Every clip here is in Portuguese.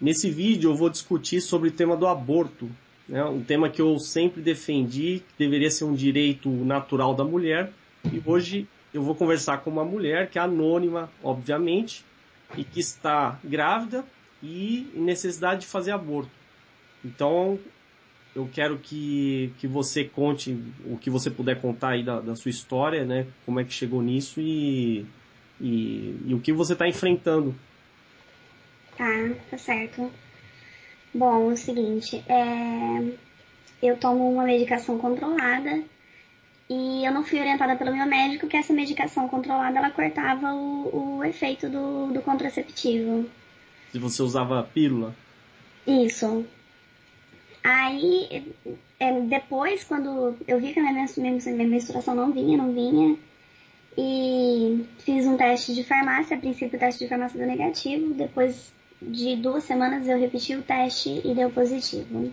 Nesse vídeo eu vou discutir sobre o tema do aborto, né? Um tema que eu sempre defendi, que deveria ser um direito natural da mulher. E hoje eu vou conversar com uma mulher que é anônima, obviamente, e que está grávida e em necessidade de fazer aborto. Então, eu quero que você conte o que você puder contar aí da sua história, né? Como é que chegou nisso e o que você está enfrentando. Tá certo. Bom, é o seguinte, eu tomo uma medicação controlada e eu não fui orientada pelo meu médico que essa medicação controlada ela cortava o efeito do contraceptivo. Se você usava pílula. Isso. Aí, depois, quando eu vi que a minha menstruação não vinha, e fiz um teste de farmácia. A princípio o teste de farmácia deu negativo, depois de 2 semanas eu repeti o teste e deu positivo.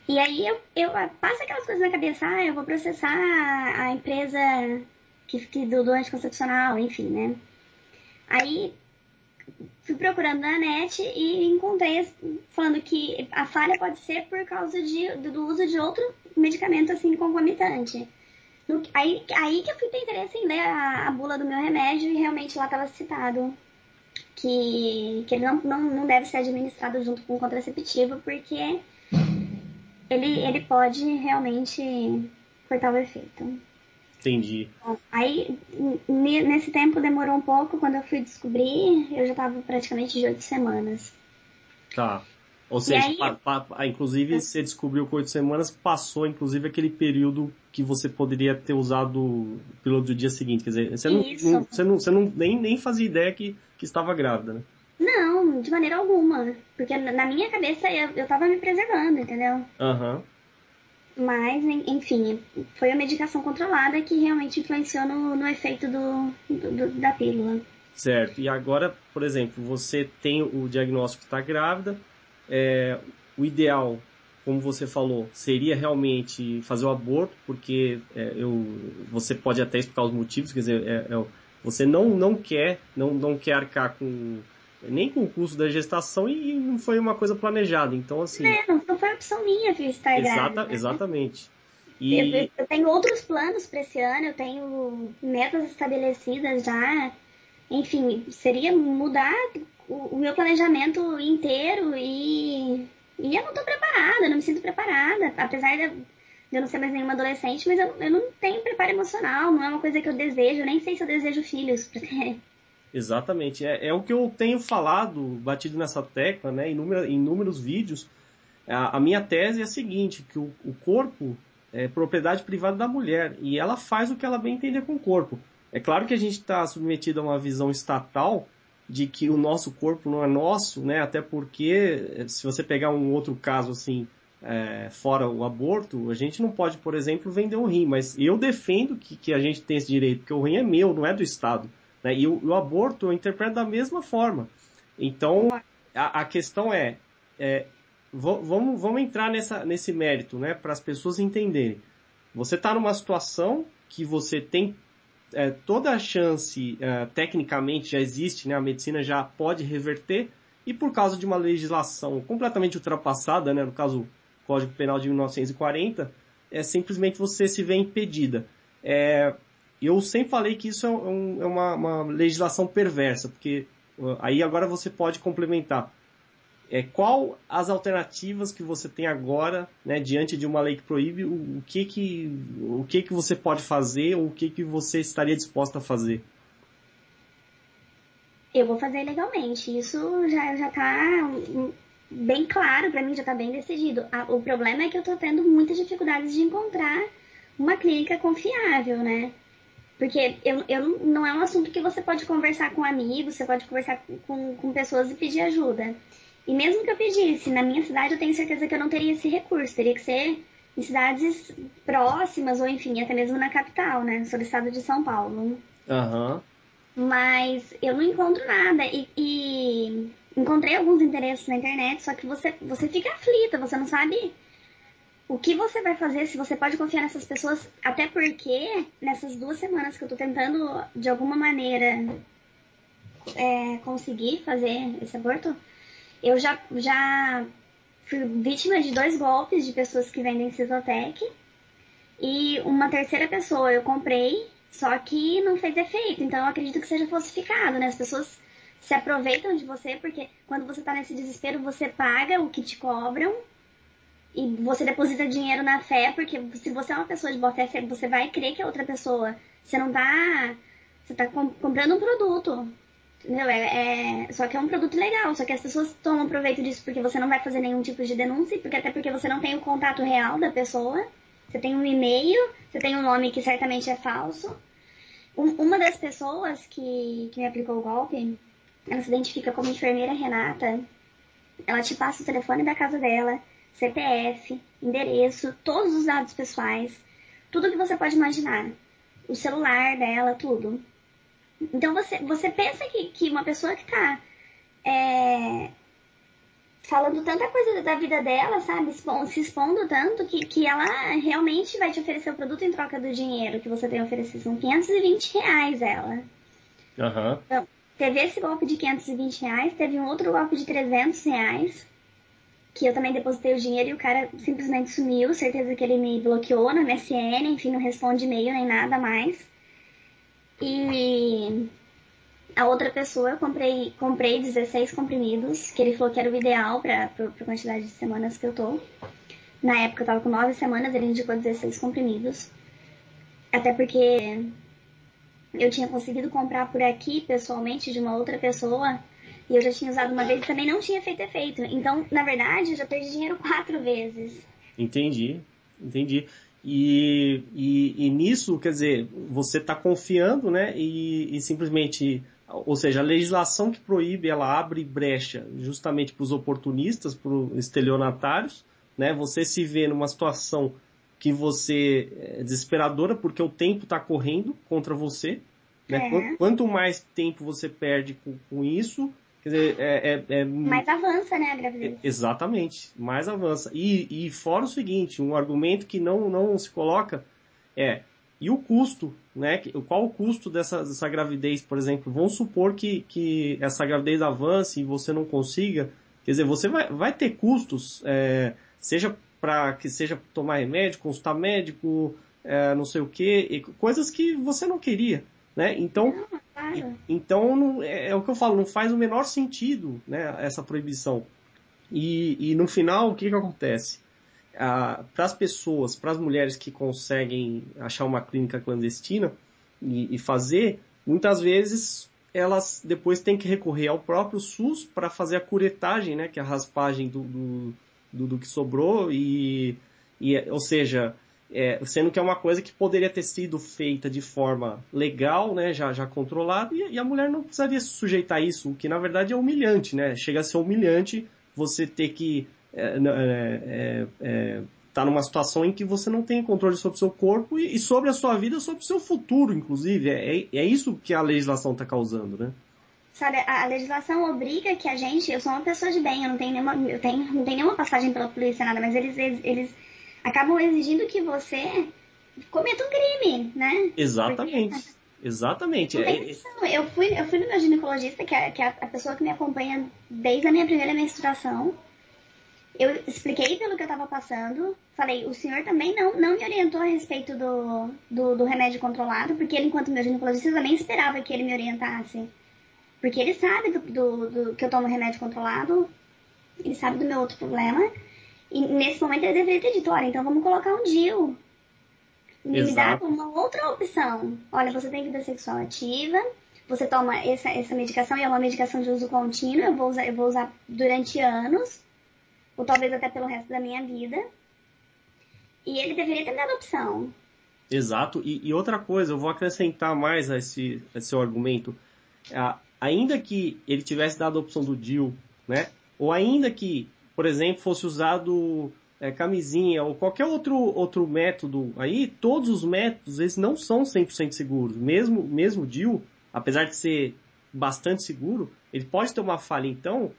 E aí eu passo aquelas coisas na cabeça, eu vou processar a empresa do anticoncepcional, enfim, né? Aí fui procurando na net e encontrei falando que a falha pode ser por causa do uso de outro medicamento assim concomitante. Aí que eu fui ter interesse em ler a bula do meu remédio e realmente lá estava citado que ele não deve ser administrado junto com o contraceptivo porque ele pode realmente cortar o efeito. Entendi. Bom, aí, nesse tempo demorou um pouco, quando eu fui descobrir, eu já estava praticamente de 8 semanas. Tá. Ou E seja, aí, inclusive você descobriu com 8 semanas, passou inclusive aquele período que você poderia ter usado pelo do dia seguinte. Quer dizer, isso. você não nem fazia ideia que estava grávida, né? Não, de maneira alguma. Porque na minha cabeça eu tava me preservando, entendeu? Aham. Mas, enfim, foi a medicação controlada que realmente influenciou no efeito da pílula. Certo. E agora, por exemplo, você tem o diagnóstico que está grávida. É, o ideal, como você falou, seria realmente fazer o aborto, porque você pode até explicar os motivos, quer dizer, você não quer arcar nem com o custo da gestação e não foi uma coisa planejada. Então, assim, Não foi opção minha estar grávida, né? exatamente. Eu, E eu tenho outros planos para esse ano, eu tenho metas estabelecidas já. Enfim, seria mudar o meu planejamento inteiro e eu não tô preparada, não me sinto preparada. Apesar de eu não ser mais nenhuma adolescente, mas eu não tenho preparo emocional, não é uma coisa que eu desejo, eu nem sei se eu desejo filhos pra ter. exatamente, é o que eu tenho falado, batido nessa tecla, né, em inúmeros vídeos. A minha tese é a seguinte, que o corpo é propriedade privada da mulher e ela faz o que ela bem entender com o corpo. É claro que a gente está submetido a uma visão estatal de que o nosso corpo não é nosso, né? Até porque, se você pegar um outro caso assim, fora o aborto, a gente não pode, por exemplo, vender um rim, mas eu defendo que a gente tem esse direito, porque o rim é meu, não é do Estado. Né? E o aborto eu interpreto da mesma forma. Então, a questão é vamos entrar nesse mérito, né, para as pessoas entenderem. Você está numa situação que você tem toda a chance, tecnicamente já existe, né, a medicina já pode reverter, e por causa de uma legislação completamente ultrapassada, né, no caso o Código Penal de 1940, simplesmente você se vê impedida. Eu sempre falei que isso é uma legislação perversa, porque aí agora você pode complementar. Qual as alternativas que você tem agora, né, diante de uma lei que proíbe, o que você pode fazer ou o que você estaria disposta a fazer? Eu vou fazer legalmente, isso já tá bem claro pra mim, já tá bem decidido. O problema é que eu tô tendo muitas dificuldades de encontrar uma clínica confiável, né? Porque não é um assunto que você pode conversar com amigos, você pode conversar com pessoas e pedir ajuda. E mesmo que eu pedisse, na minha cidade eu tenho certeza que eu não teria esse recurso. Teria que ser em cidades próximas, ou enfim, até mesmo na capital, né? Sou do estado de São Paulo. Aham. Mas eu não encontro nada. E encontrei alguns endereços na internet, só que você fica aflita, você não sabe o que você vai fazer, se você pode confiar nessas pessoas, até porque nessas 2 semanas que eu tô tentando, de alguma maneira, conseguir fazer esse aborto, Eu já fui vítima de 2 golpes de pessoas que vendem Cisotec. E uma terceira pessoa eu comprei, só que não fez efeito. Então eu acredito que seja falsificado, né? As pessoas se aproveitam de você, porque quando você tá nesse desespero, você paga o que te cobram e você deposita dinheiro na fé, porque se você é uma pessoa de boa fé, você vai crer que é outra pessoa. Você não tá. Você tá comprando um produto. Entendeu? Só que é um produto legal, só que as pessoas tomam proveito disso porque você não vai fazer nenhum tipo de denúncia, até porque você não tem o contato real da pessoa. Você tem um e-mail, você tem um nome que certamente é falso. Uma das pessoas que me aplicou o golpe, ela se identifica como enfermeira Renata. Ela te passa o telefone da casa dela, CPF, endereço, todos os dados pessoais, tudo que você pode imaginar. O celular dela, tudo. Então você pensa que uma pessoa que tá falando tanta coisa da vida dela, sabe? Se expondo tanto que ela realmente vai te oferecer o produto em troca do dinheiro que você tem oferecido. São R$ 520 ela. Aham. Então, teve esse golpe de R$ 520, teve um outro golpe de R$ 300, que eu também depositei o dinheiro e o cara simplesmente sumiu. Certeza que ele me bloqueou no MSN, enfim, não responde e-mail nem nada mais. E a outra pessoa, eu comprei 16 comprimidos, que ele falou que era o ideal pra quantidade de semanas que eu tô. Na época eu tava com 9 semanas, ele indicou 16 comprimidos. Até porque eu tinha conseguido comprar por aqui, pessoalmente, de uma outra pessoa, e eu já tinha usado uma vez e também não tinha feito efeito. Então, na verdade, eu já perdi dinheiro 4 vezes. Entendi. E nisso, quer dizer, você está confiando, né? E simplesmente, ou seja, a legislação que proíbe, ela abre brecha justamente para os oportunistas, para os estelionatários, né? Você se vê numa situação que você é desesperadora porque o tempo está correndo contra você, né? Quanto mais tempo você perde com isso, quer dizer, mais avança, né, a gravidez. Exatamente, mais avança. E fora o seguinte, um argumento que não se coloca e o custo, né? Qual o custo dessa gravidez, por exemplo? Vamos supor que essa gravidez avance e você não consiga, quer dizer, você vai ter custos, seja tomar remédio, consultar médico, não sei o quê, coisas que você não queria, né? Então, claro. Então é o que eu falo, não faz o menor sentido, né, essa proibição. E no final, o que acontece? Para as pessoas, para as mulheres que conseguem achar uma clínica clandestina e fazer, muitas vezes elas depois têm que recorrer ao próprio SUS para fazer a curetagem, né, que é a raspagem do que sobrou, ou seja, sendo que é uma coisa que poderia ter sido feita de forma legal, né, já controlada, e a mulher não precisaria se sujeitar a isso, o que na verdade é humilhante, né? Chega a ser humilhante você ter que tá numa situação em que você não tem controle sobre o seu corpo e sobre a sua vida, sobre o seu futuro, inclusive. É isso que a legislação está causando, né? Sabe, a legislação obriga que a gente... Eu sou uma pessoa de bem, eu não tenho nenhuma passagem pela polícia, nada, mas eles acabam exigindo que você cometa um crime, né? Exatamente. Porque Exatamente. não tem opção. Eu fui no meu ginecologista, que é a pessoa que me acompanha desde a minha primeira menstruação. Eu expliquei pelo que eu estava passando. Falei, o senhor também não me orientou a respeito do remédio controlado, porque ele, enquanto meu ginecologista, também esperava que ele me orientasse. Porque ele sabe do que eu tomo remédio controlado, ele sabe do meu outro problema. E nesse momento ele deveria ter dito, olha, então vamos colocar um DIU. Me dá uma outra opção. Olha, você tem vida sexual ativa, você toma essa medicação, e é uma medicação de uso contínuo, eu vou usar durante anos, ou talvez até pelo resto da minha vida. E ele deveria ter me dado opção. Exato. E outra coisa, eu vou acrescentar mais a esse seu argumento. Ainda que ele tivesse dado a opção do DIU, né? Ou ainda que, por exemplo, fosse usado camisinha ou qualquer outro método, aí todos os métodos eles não são 100% seguros. Mesmo o DIU, apesar de ser bastante seguro, ele pode ter uma falha. Então,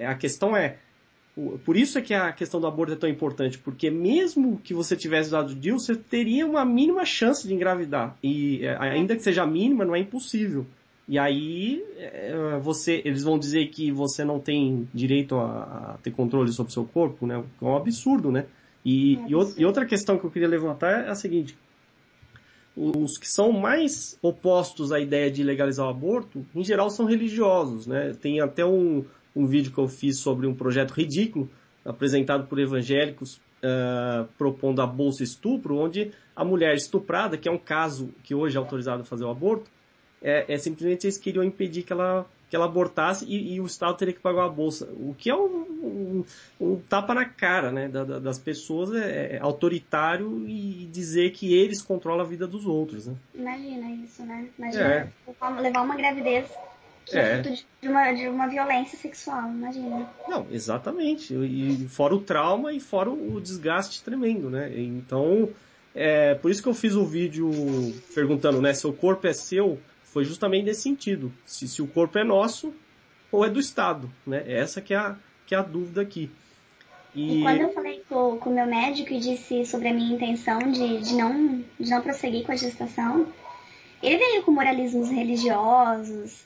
a questão por isso é que a questão do aborto é tão importante, porque mesmo que você tivesse usado o DIU, você teria uma mínima chance de engravidar. E ainda que seja mínima, não é impossível. E aí eles vão dizer que você não tem direito a ter controle sobre o seu corpo, né? É um absurdo, né? E outra questão que eu queria levantar é a seguinte: os que são mais opostos à ideia de legalizar o aborto, em geral, são religiosos, né? Tem até um vídeo que eu fiz sobre um projeto ridículo apresentado por evangélicos propondo a bolsa estupro, onde a mulher estuprada, que é um caso que hoje é autorizado a fazer o aborto, simplesmente eles queriam impedir que ela abortasse e o Estado teria que pagar a bolsa. O que é um tapa na cara, né, das pessoas, é autoritário e dizer que eles controlam a vida dos outros. Né? Imagina isso, né? Imagina levar uma gravidez que é fruto de uma violência sexual, imagina. Não, exatamente. E fora o trauma e fora o desgaste tremendo, né? Então, por isso que eu fiz o vídeo perguntando, né, se o corpo é seu, foi justamente nesse sentido. Se o corpo é nosso ou é do Estado, né? Essa que é a dúvida aqui. E quando eu falei com o meu médico e disse sobre a minha intenção de não prosseguir com a gestação, ele veio com moralismos religiosos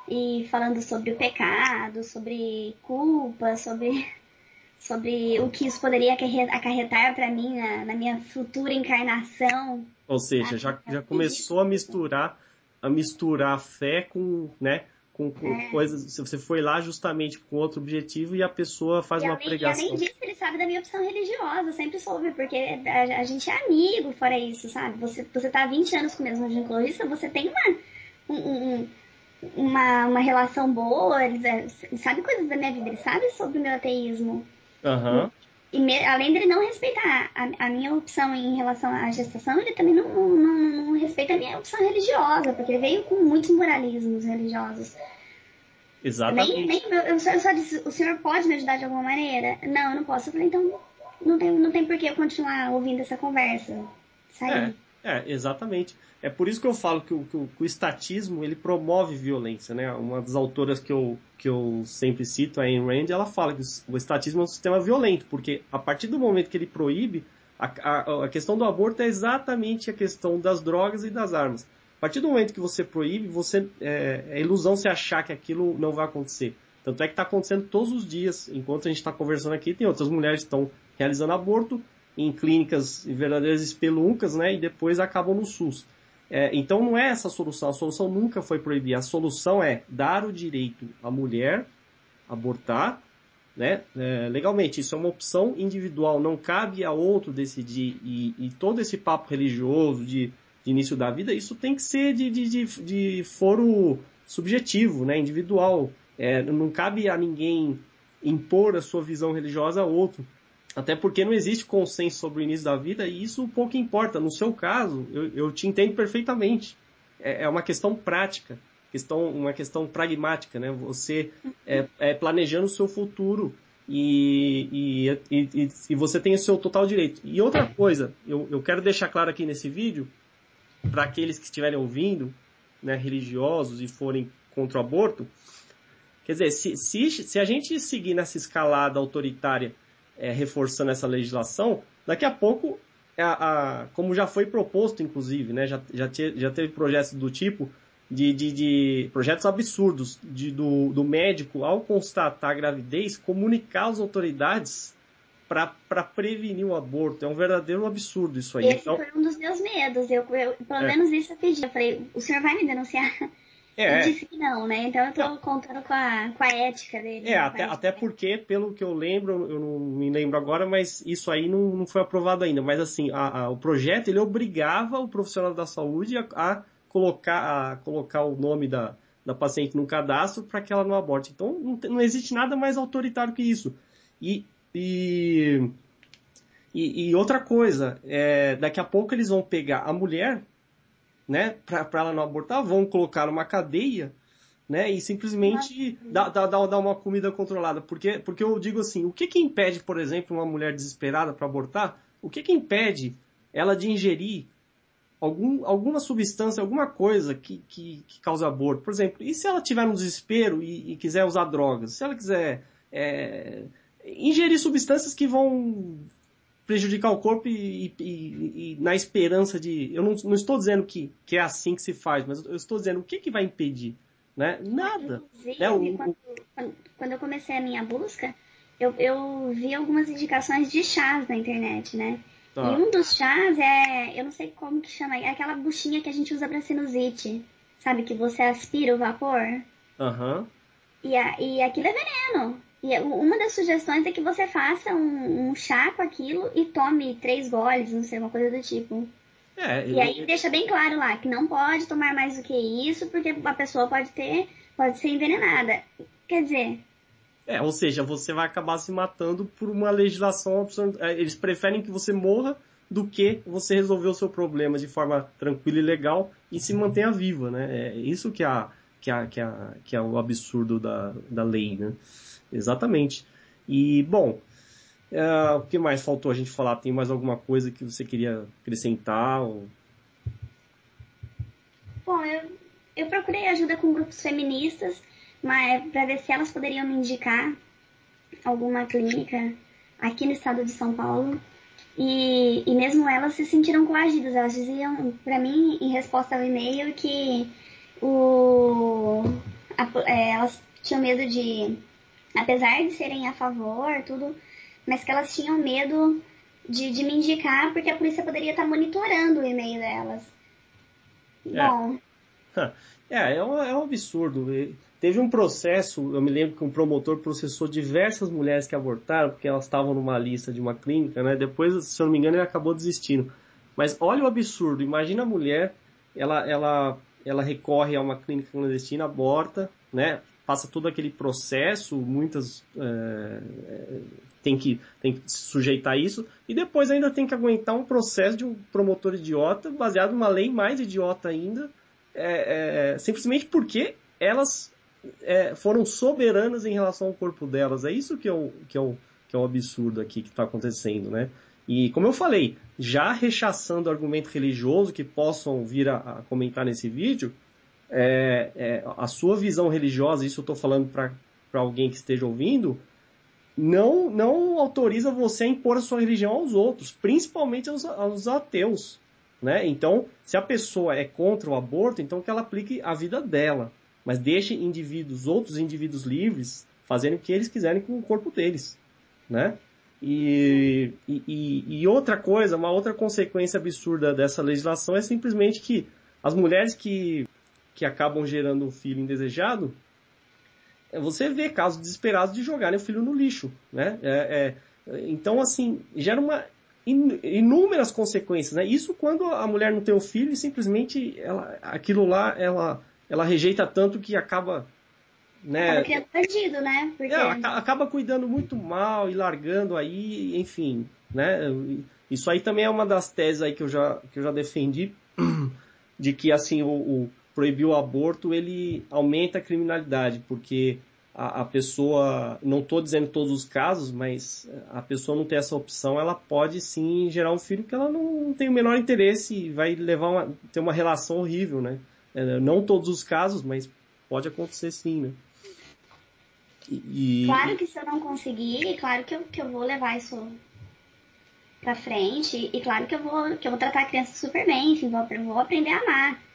e falando sobre o pecado, sobre culpa, sobre o que isso poderia acarretar para mim na minha futura encarnação. Ou seja, já começou a misturar fé com, né, com coisas. Você foi lá justamente com outro objetivo e a pessoa faz uma pregação. E além disso, ele sabe da minha opção religiosa, sempre soube, porque a gente é amigo fora isso, sabe? Você tá há 20 anos com o mesmo ginecologista, você tem uma relação boa, ele sabe coisas da minha vida, ele sabe sobre o meu ateísmo. Uhum. E além dele não respeitar a minha opção em relação à gestação, ele também não respeita a minha opção religiosa, porque ele veio com muitos moralismos religiosos. Exatamente. Eu só disse, o senhor pode me ajudar de alguma maneira? Não, eu não posso. Eu falei, então não tem por que eu continuar ouvindo essa conversa. Saí. Exatamente. É por isso que eu falo que o estatismo ele promove violência, né? Uma das autoras que eu sempre cito, a Ayn Rand, ela fala que o estatismo é um sistema violento, porque a partir do momento que ele proíbe, a questão do aborto é exatamente a questão das drogas e das armas. A partir do momento que você proíbe, é ilusão se achar que aquilo não vai acontecer. Tanto é que está acontecendo todos os dias, enquanto a gente está conversando aqui, tem outras mulheres que estão realizando aborto em clínicas verdadeiras espeluncas, né, e depois acabam no SUS. Então não é essa a solução nunca foi proibir, a solução é dar o direito à mulher abortar, né, legalmente. Isso é uma opção individual, não cabe a outro decidir, e todo esse papo religioso de início da vida, isso tem que ser de foro subjetivo, né, individual. Não cabe a ninguém impor a sua visão religiosa a outro. Até porque não existe consenso sobre o início da vida e isso pouco importa. No seu caso, eu te entendo perfeitamente. É uma questão prática, uma questão pragmática, né? Você planejando o seu futuro e você tem o seu total direito. E outra coisa, eu quero deixar claro aqui nesse vídeo, para aqueles que estiverem ouvindo, né, religiosos e forem contra o aborto, quer dizer, se a gente seguir nessa escalada autoritária, reforçando essa legislação, daqui a pouco, como já foi proposto, inclusive, né, já teve projetos do tipo, de projetos absurdos, do médico, ao constatar a gravidez, comunicar às autoridades para prevenir o aborto. É um verdadeiro absurdo isso aí. Esse foi um dos meus medos. Pelo menos isso eu pedi. Eu falei, o senhor vai me denunciar? Ele disse que não, né? Então eu tô contando com a ética dele. Até porque, pelo que eu lembro, eu não me lembro agora, mas isso aí não foi aprovado ainda. Mas assim, o projeto, ele obrigava o profissional da saúde a colocar o nome da paciente no cadastro para que ela não aborte. Então não existe nada mais autoritário que isso. E outra coisa, daqui a pouco eles vão pegar a mulher, né, para ela não abortar, vão colocar numa cadeia, né, e simplesmente dar uma comida controlada. Porque eu digo assim, o que impede, por exemplo, uma mulher desesperada para abortar, o que impede ela de ingerir alguma substância, alguma coisa que cause aborto? Por exemplo, e se ela tiver no desespero e quiser usar drogas? Se ela quiser ingerir substâncias que vão prejudicar o corpo e na esperança de... Eu não estou dizendo que é assim que se faz, mas eu estou dizendo o que vai impedir, né? Nada. Inclusive, quando eu comecei a minha busca, eu vi algumas indicações de chás na internet, né? Tá. E um dos chás eu não sei como que chama, é aquela buchinha que a gente usa pra sinusite, sabe? Que você aspira o vapor. Aham. E aquilo é veneno. E uma das sugestões é que você faça um chá com aquilo e tome 3 goles, não sei, uma coisa do tipo. E aí deixa bem claro lá que não pode tomar mais do que isso, porque a pessoa pode ser envenenada. Quer dizer... ou seja, você vai acabar se matando por uma legislação absurda. Eles preferem que você morra do que você resolver o seu problema de forma tranquila e legal e se mantenha viva, né? É isso que é o absurdo da lei, né? Exatamente. E, bom, o que mais faltou a gente falar? Tem mais alguma coisa que você queria acrescentar? Bom, eu procurei ajuda com grupos feministas, mas para ver se elas poderiam me indicar alguma clínica aqui no estado de São Paulo. E mesmo elas se sentiram coagidas. Elas diziam para mim, em resposta ao e-mail, que elas tinham medo de, apesar de serem a favor, tudo, mas que elas tinham medo de me indicar porque a polícia poderia estar monitorando o e-mail delas. Bom... É um absurdo. Teve um processo, eu me lembro que um promotor processou diversas mulheres que abortaram porque elas estavam numa lista de uma clínica, né? Depois, se eu não me engano, ele acabou desistindo. Mas olha o absurdo. Imagina a mulher, ela recorre a uma clínica clandestina, aborta, né? Passa todo aquele processo, muitas tem que se sujeitar a isso, e depois ainda tem que aguentar um processo de um promotor idiota, baseado numa lei mais idiota ainda, simplesmente porque elas foram soberanas em relação ao corpo delas. É isso que é o absurdo aqui que está acontecendo, né? E como eu falei, já rechaçando argumento religioso que possam vir a comentar nesse vídeo, a sua visão religiosa, isso eu estou falando para alguém que esteja ouvindo, não autoriza você a impor a sua religião aos outros, principalmente aos ateus. Né? Então, se a pessoa é contra o aborto, então que ela aplique a vida dela. Mas deixe outros indivíduos livres, fazerem o que eles quiserem com o corpo deles. Né? E outra coisa, uma outra consequência absurda dessa legislação é simplesmente que as mulheres que acabam gerando um filho indesejado, você vê casos desesperados de jogarem o filho no lixo. Né? Então, assim, gera inúmeras consequências, né? Isso quando a mulher não tem o filho e simplesmente aquilo lá ela rejeita tanto que acaba, né? Acaba criando bandido, né? Porque... acaba cuidando muito mal e largando aí, enfim, né? Isso aí também é uma das teses aí que eu já defendi, de que assim o proibir o aborto ele aumenta a criminalidade, porque a pessoa, não estou dizendo todos os casos, mas a pessoa não ter essa opção, ela pode sim gerar um filho que ela não tem o menor interesse e vai ter uma relação horrível, né? Não todos os casos, mas pode acontecer sim, né? Claro que se eu não conseguir, claro que eu vou levar isso pra frente, e claro que eu vou tratar a criança super bem, enfim, vou aprender a amar.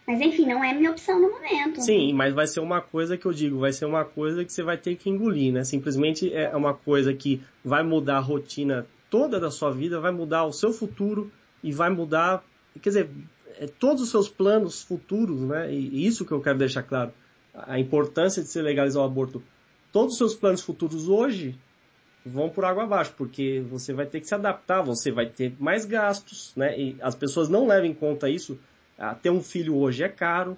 Mas, enfim, não é minha opção no momento. Sim, mas vai ser uma coisa que eu digo, vai ser uma coisa que você vai ter que engolir, né? Simplesmente é uma coisa que vai mudar a rotina toda da sua vida, vai mudar o seu futuro e vai mudar, quer dizer, todos os seus planos futuros, né? E isso que eu quero deixar claro. A importância de se legalizar o aborto. Todos os seus planos futuros hoje vão por água abaixo, porque você vai ter que se adaptar, você vai ter mais gastos, né? E as pessoas não levam em conta isso. Ter um filho hoje é caro,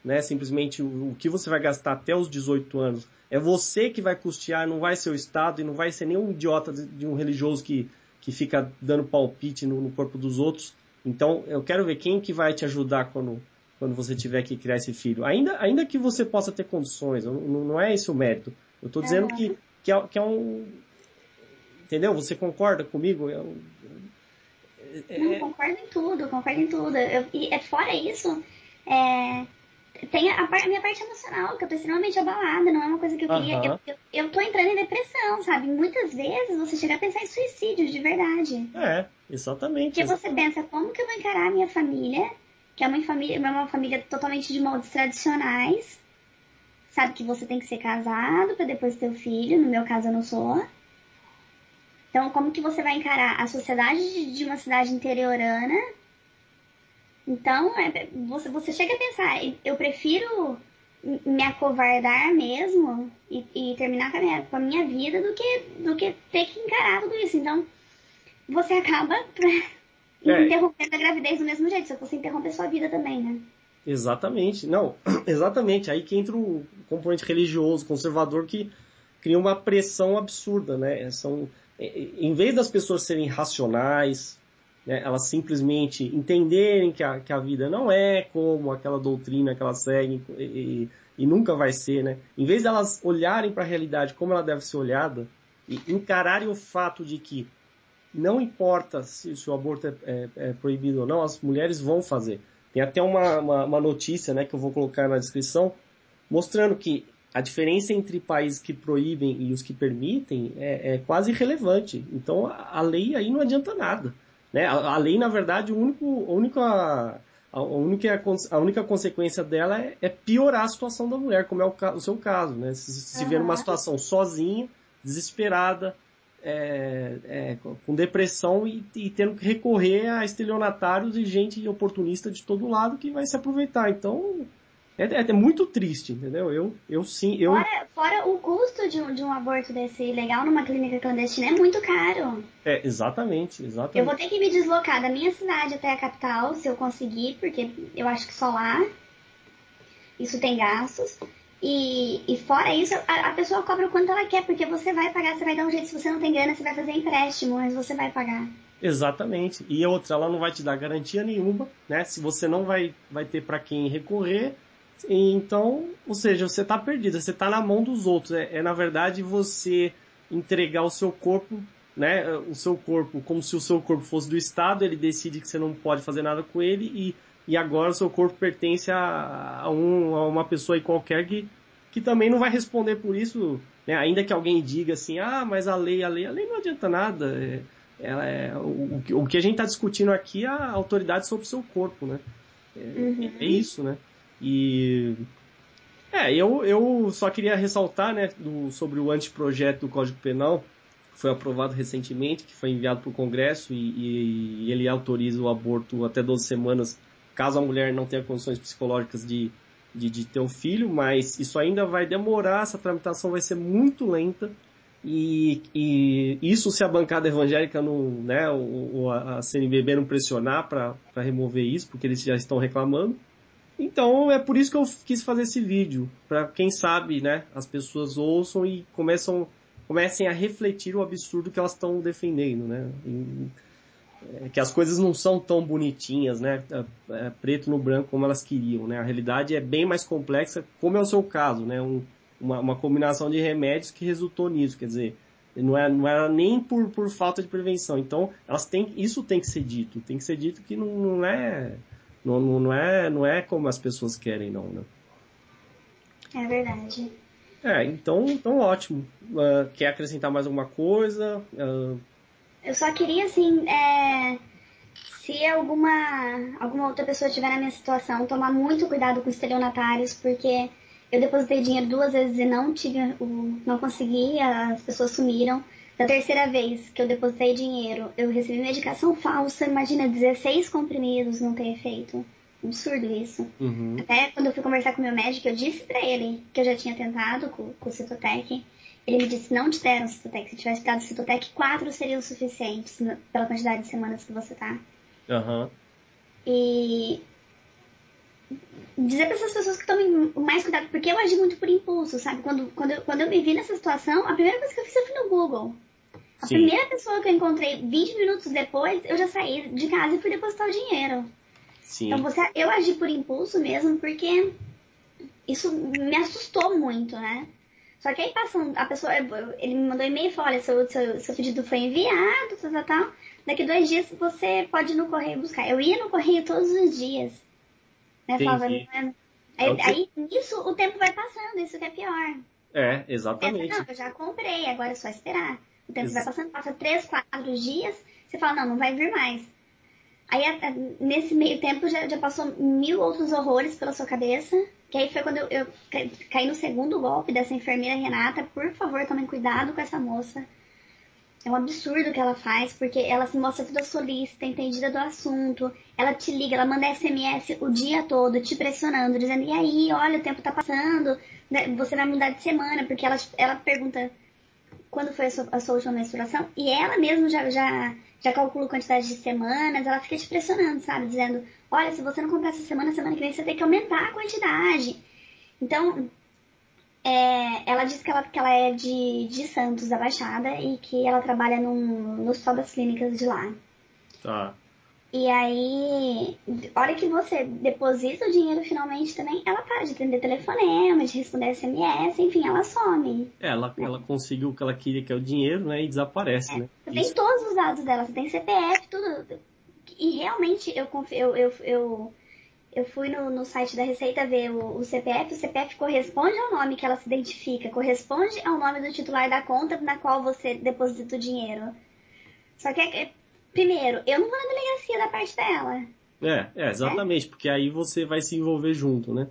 né? Simplesmente o que você vai gastar até os 18 anos é você que vai custear, não vai ser o Estado e não vai ser nenhum idiota de um religioso que fica dando palpite no corpo dos outros. Então, eu quero ver quem que vai te ajudar quando você tiver que criar esse filho. Ainda que você possa ter condições, não é esse o mérito. Eu estou dizendo que é um... Entendeu? Você concorda comigo? Não, concordo em tudo. E fora isso, tem a minha parte emocional, que eu tô extremamente abalada, não é uma coisa que eu queria. Eu tô entrando em depressão, sabe? Muitas vezes você chega a pensar em suicídio, de verdade. Exatamente. Porque você pensa, como que eu vou encarar a minha família, que é uma família totalmente de moldes tradicionais, sabe que você tem que ser casado pra depois ter o filho, no meu caso eu não sou. Então, como que você vai encarar a sociedade de uma cidade interiorana? Então, você chega a pensar, eu prefiro me acovardar mesmo e terminar com a minha vida do que ter que encarar tudo isso. Então, você acaba interrompendo a gravidez do mesmo jeito, se você interromper sua vida também, né? Exatamente. Não, exatamente. Aí que entra o componente religioso, conservador, que cria uma pressão absurda, né? Em vez das pessoas serem racionais, né, elas simplesmente entenderem que a vida não é como aquela doutrina que elas seguem e nunca vai ser, né? Em vez de elas olharem para a realidade como ela deve ser olhada e encararem o fato de que não importa se o aborto é proibido ou não, as mulheres vão fazer. Tem até uma notícia, né, que eu vou colocar na descrição, mostrando que a diferença entre países que proíbem e os que permitem é quase irrelevante. Então a lei aí não adianta nada. Né? A lei, na verdade, a única consequência dela é piorar a situação da mulher, como é o seu caso. Né? Se vê numa situação sozinha, desesperada, com depressão e tendo que recorrer a estelionatários e gente oportunista de todo lado que vai se aproveitar. Então, é muito triste, entendeu? Fora o custo de um aborto desse legal numa clínica clandestina é muito caro. Exatamente. Eu vou ter que me deslocar da minha cidade até a capital, se eu conseguir, porque eu acho que só lá isso tem gastos. E fora isso, a pessoa cobra o quanto ela quer, porque você vai pagar, você vai dar um jeito, se você não tem grana, você vai fazer empréstimo, mas você vai pagar. Exatamente. E outra, ela não vai te dar garantia nenhuma, né? Se você não vai ter para quem recorrer, então, ou seja, você está perdido, você está na mão dos outros. Na verdade você entregar o seu corpo, né? O seu corpo, como se o seu corpo fosse do Estado, ele decide que você não pode fazer nada com ele e agora o seu corpo pertence a uma pessoa aí qualquer que também não vai responder por isso, né? Ainda que alguém diga assim, mas a lei não adianta nada. O que a gente está discutindo aqui é a autoridade sobre o seu corpo, né? É isso, né? E eu só queria ressaltar, né, sobre o anteprojeto do Código Penal, que foi aprovado recentemente, que foi enviado para o Congresso e ele autoriza o aborto até 12 semanas, caso a mulher não tenha condições psicológicas de ter um filho, mas isso ainda vai demorar, essa tramitação vai ser muito lenta. E isso se a bancada evangélica não, né, a CNBB não pressionar para remover isso, porque eles já estão reclamando. Então é por isso que eu quis fazer esse vídeo, para quem sabe, né, as pessoas ouçam e comecem a refletir o absurdo que elas estão defendendo, né? Que as coisas não são tão bonitinhas, né, preto no branco como elas queriam, né? A realidade é bem mais complexa, como é o seu caso, né? Uma combinação de remédios que resultou nisso, quer dizer, não era nem por falta de prevenção. Então, isso tem que ser dito que não é como as pessoas querem, não, né? É verdade. Então ótimo. Quer acrescentar mais alguma coisa? Eu só queria, assim, se alguma outra pessoa estiver na minha situação, tomar muito cuidado com estelionatários, porque eu depositei dinheiro 2 vezes e não consegui, as pessoas sumiram. Da terceira vez que eu depositei dinheiro, eu recebi medicação falsa, imagina, 16 comprimidos não ter efeito. Absurdo isso. Uhum. Até quando eu fui conversar com o meu médico, eu disse pra ele que eu já tinha tentado com o Citotec. Ele me disse, não te deram Citotec. Se tivesse dado Citotec, 4 seriam suficientes pela quantidade de semanas que você tá. Uhum. E dizer pra essas pessoas que tomem mais cuidado, porque eu agi muito por impulso, sabe? Quando eu me vi nessa situação, a primeira coisa que eu fiz, eu fui no Google. A Sim. primeira pessoa que eu encontrei 20 minutos depois, eu já saí de casa e fui depositar o dinheiro. Sim. Então eu agi por impulso mesmo, porque isso me assustou muito, né? Só que aí passando, ele me mandou e-mail e falou, olha, seu pedido foi enviado, tal. Daqui 2 dias você pode ir no correio buscar. Eu ia no correio todos os dias. Né? Falava, Aí nisso o tempo vai passando, isso que é pior. Exatamente. Não, eu já comprei, agora é só esperar. O tempo vai passando, passa 3, 4 dias, você fala, não vai vir mais. Aí nesse meio tempo já passou 1000 outros horrores pela sua cabeça. Que aí foi quando eu caí no segundo golpe dessa enfermeira Renata. Por favor, tomem cuidado com essa moça. É um absurdo o que ela faz, porque ela se mostra toda solícita, entendida do assunto. Ela te liga, ela manda SMS o dia todo, te pressionando, dizendo, e aí, olha, o tempo tá passando, você vai mudar de semana, porque ela pergunta quando foi a sua última menstruação, e ela mesma já calcula a quantidade de semanas, ela fica te pressionando, sabe? Dizendo, olha, se você não comprar essa semana que vem você tem que aumentar a quantidade. Então, ela diz que ela é de Santos, da Baixada, e que ela trabalha no hospital das clínicas de lá. Tá. E aí, a hora que você deposita o dinheiro finalmente também, ela para de atender telefonema, de responder SMS, enfim, ela some. Ela conseguiu o que ela queria, que é o dinheiro, né? E desaparece, né? Você tem todos os dados dela, você tem CPF, tudo. E realmente, eu fui no site da Receita ver o CPF corresponde ao nome que ela se identifica, corresponde ao nome do titular da conta na qual você deposita o dinheiro. Só que, primeiro, eu não vou na delegacia da parte dela. Exatamente, porque aí você vai se envolver junto, né?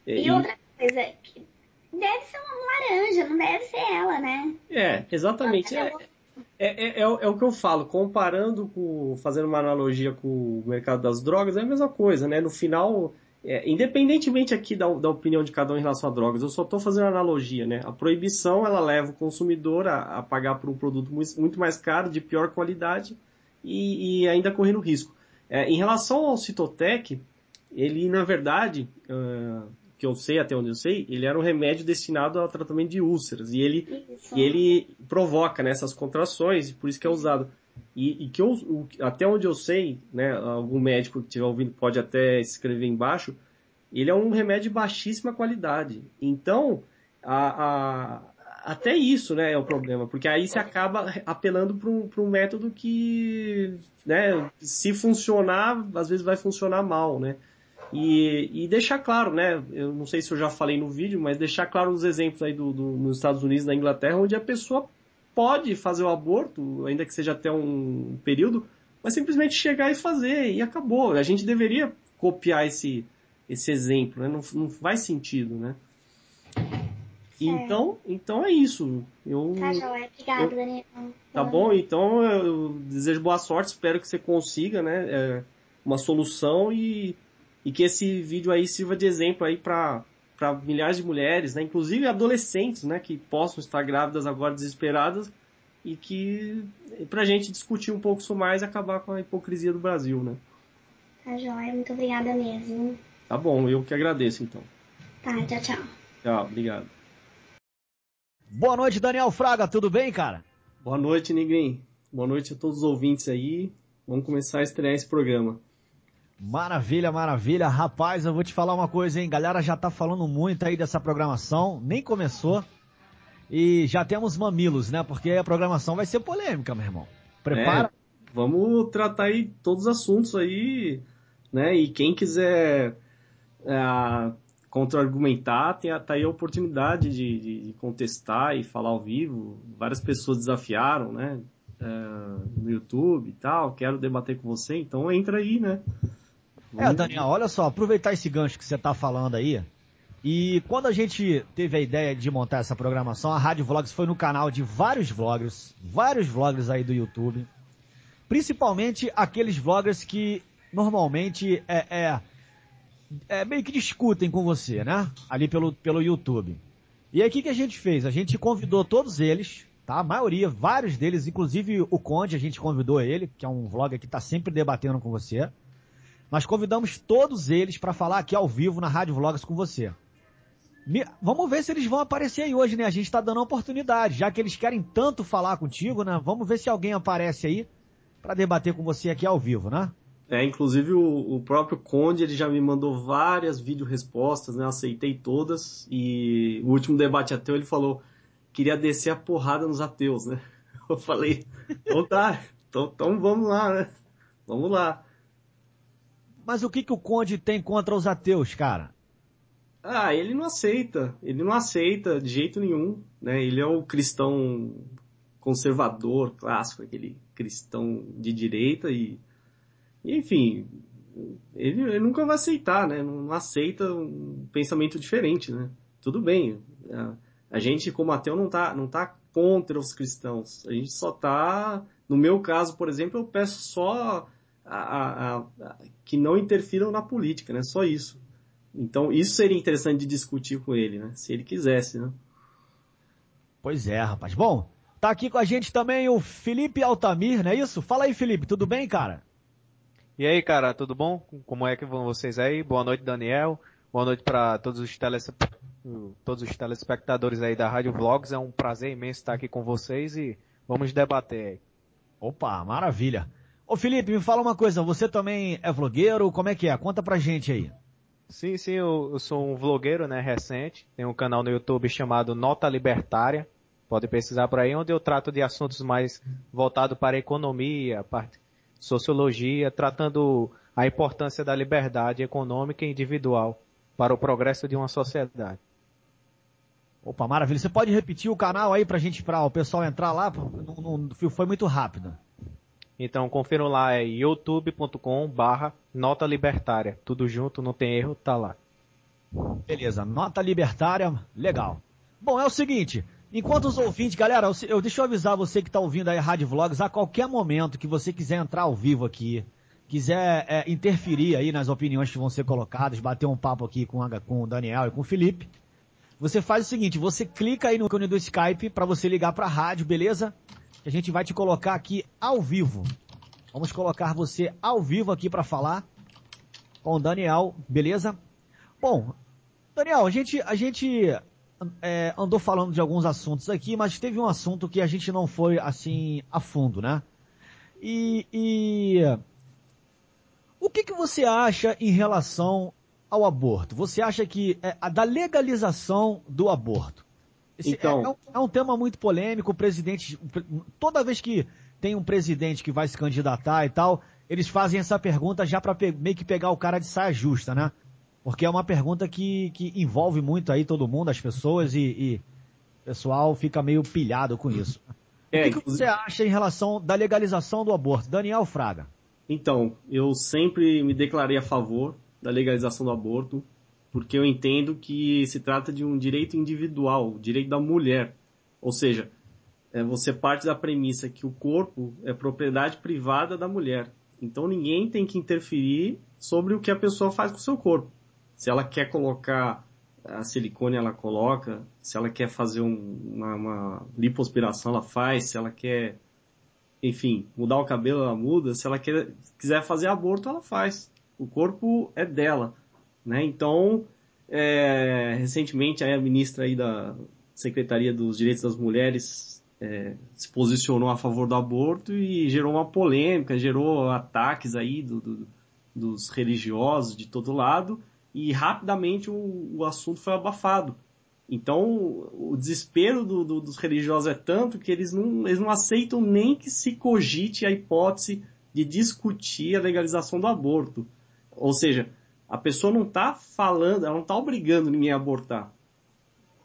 E outra coisa, deve ser uma laranja, não deve ser ela, né? Exatamente. É o que eu falo, fazendo uma analogia com o mercado das drogas, é a mesma coisa, né? No final, independentemente aqui da opinião de cada um em relação a drogas, eu só estou fazendo analogia, né? A proibição, ela leva o consumidor a pagar por um produto muito mais caro, de pior qualidade e ainda correndo risco. Em relação ao Citotec, ele, na verdade, que eu sei, até onde eu sei, ele era um remédio destinado ao tratamento de úlceras. E ele provoca, né, essas contrações, e por isso que é usado. E que até onde eu sei, né, algum médico que estiver ouvindo pode até escrever embaixo, ele é um remédio de baixíssima qualidade. Então, até isso, né, é o problema, porque aí você acaba apelando para um método que, né, se funcionar, às vezes vai funcionar mal, né? E deixar claro, né? Eu não sei se eu já falei no vídeo, mas deixar claro os exemplos aí nos Estados Unidos e na Inglaterra, onde a pessoa pode fazer o aborto, ainda que seja até um período, mas simplesmente chegar e fazer, e acabou. A gente deveria copiar esse exemplo, né? Não faz sentido, né? Então é isso. Tá, joia. Obrigada, Daniel. Tá bom? Então eu desejo boa sorte, espero que você consiga, né? Uma solução e que esse vídeo aí sirva de exemplo aí para milhares de mulheres, né? Inclusive adolescentes, né? Que possam estar grávidas agora desesperadas e que pra gente discutir um pouco sobre mais e acabar com a hipocrisia do Brasil, né? Tá, joia. Muito obrigada mesmo. Tá bom, eu que agradeço então. Tá, tchau, tchau. Tchau, obrigado. Boa noite, Daniel Fraga, tudo bem, cara? Boa noite, Negrin. Boa noite a todos os ouvintes aí. Vamos começar a estrear esse programa. Maravilha, maravilha. Rapaz, eu vou te falar uma coisa, hein? Galera já tá falando muito aí dessa programação, nem começou. E já temos mamilos, né? Porque a programação vai ser polêmica, meu irmão. Prepara. Vamos tratar aí todos os assuntos aí, né? E quem quiser contra-argumentar, tá aí a oportunidade de contestar e falar ao vivo. Várias pessoas desafiaram, né? No YouTube e tal. Quero debater com você, então entra aí, né? Daniel, olha só, aproveitar esse gancho que você tá falando aí. E quando a gente teve a ideia de montar essa programação, a Rádio Vlogs foi no canal de vários vloggers aí do YouTube. Principalmente aqueles vloggers que normalmente meio que discutem com você, né? Ali pelo YouTube. E aí o que a gente fez? A gente convidou todos eles, tá? A maioria, vários deles, inclusive o Conde, a gente convidou ele, que é um vlogger que tá sempre debatendo com você. Nós convidamos todos eles para falar aqui ao vivo na Rádio Vlogs com você. Vamos ver se eles vão aparecer aí hoje, né? A gente tá dando uma oportunidade, já que eles querem tanto falar contigo, né? Vamos ver se alguém aparece aí para debater com você aqui ao vivo, né? Inclusive o próprio Conde, ele já me mandou várias vídeo-respostas, né? Aceitei todas. E o último debate ateu, ele falou, queria descer a porrada nos ateus, né? Eu falei, então tá, então vamos lá, né? Vamos lá. Mas o que o Conde tem contra os ateus, cara? Ele não aceita de jeito nenhum, né? Ele é o cristão conservador, clássico, aquele cristão de direita e enfim, ele nunca vai aceitar, né? Não aceita um pensamento diferente, né? Tudo bem, a gente como ateu não tá contra os cristãos, a gente só tá, no meu caso, por exemplo, eu peço só que não interfiram na política, né? Só isso. Então, isso seria interessante de discutir com ele, né? Se ele quisesse, né? Pois é, rapaz. Bom, tá aqui com a gente também o Felipe Altamir, não é isso? Fala aí, Felipe, tudo bem, cara? E aí, cara, tudo bom? Como é que vão vocês aí? Boa noite, Daniel. Boa noite para todos os telespectadores aí da Rádio Vlogs. É um prazer imenso estar aqui com vocês e vamos debater aí. Opa, maravilha. Ô Felipe, me fala uma coisa, você também é vlogueiro? Como é que é? Conta pra gente aí. Sim, eu sou um vlogueiro, né, recente. Tenho um canal no YouTube chamado Nota Libertária. Pode pesquisar por aí, onde eu trato de assuntos mais voltados para a economia, parte sociologia, tratando a importância da liberdade econômica e individual para o progresso de uma sociedade. Opa, maravilha. Você pode repetir o canal aí pra gente, para o pessoal entrar lá? Foi muito rápido. Então, confiram lá, é youtube.com/Nota Libertária. Tudo junto, não tem erro, tá lá. Beleza, Nota Libertária, legal. Bom, é o seguinte, enquanto os ouvintes, galera, deixa eu avisar você que tá ouvindo aí a Rádio Vlogs, a qualquer momento que você quiser entrar ao vivo aqui, quiser interferir aí nas opiniões que vão ser colocadas, bater um papo aqui com o Daniel e com o Felipe, você faz o seguinte, você clica aí no ícone do Skype para você ligar pra rádio, beleza? Que a gente vai te colocar aqui ao vivo. Vamos colocar você ao vivo aqui para falar com o Daniel, beleza? Bom, Daniel, a gente andou falando de alguns assuntos aqui, mas teve um assunto que a gente não foi assim a fundo, né? E o que você acha em relação ao aborto? Você acha que da legalização do aborto? Então, é um tema muito polêmico, o presidente, toda vez que tem um presidente que vai se candidatar e tal, eles fazem essa pergunta já para meio que pegar o cara de saia justa, né? Porque é uma pergunta que envolve muito aí todo mundo, as pessoas, e o pessoal fica meio pilhado com isso. O que você acha em relação da legalização do aborto? Daniel Fraga. Então, eu sempre me declarei a favor da legalização do aborto, porque eu entendo que se trata de um direito individual, o direito da mulher. Ou seja, você parte da premissa que o corpo é propriedade privada da mulher. Então ninguém tem que interferir sobre o que a pessoa faz com o seu corpo. Se ela quer colocar a silicone, ela coloca. Se ela quer fazer uma lipoaspiração, ela faz. Se ela quer, enfim, mudar o cabelo, ela muda. Se ela quiser fazer aborto, ela faz. O corpo é dela. Né? Então, recentemente a ministra aí da Secretaria dos Direitos das Mulheres se posicionou a favor do aborto e gerou uma polêmica, gerou ataques aí dos religiosos de todo lado e rapidamente o assunto foi abafado. Então, o desespero dos religiosos é tanto que eles não aceitam nem que se cogite a hipótese de discutir a legalização do aborto. Ou seja, a pessoa não está falando, ela não está obrigando ninguém a abortar,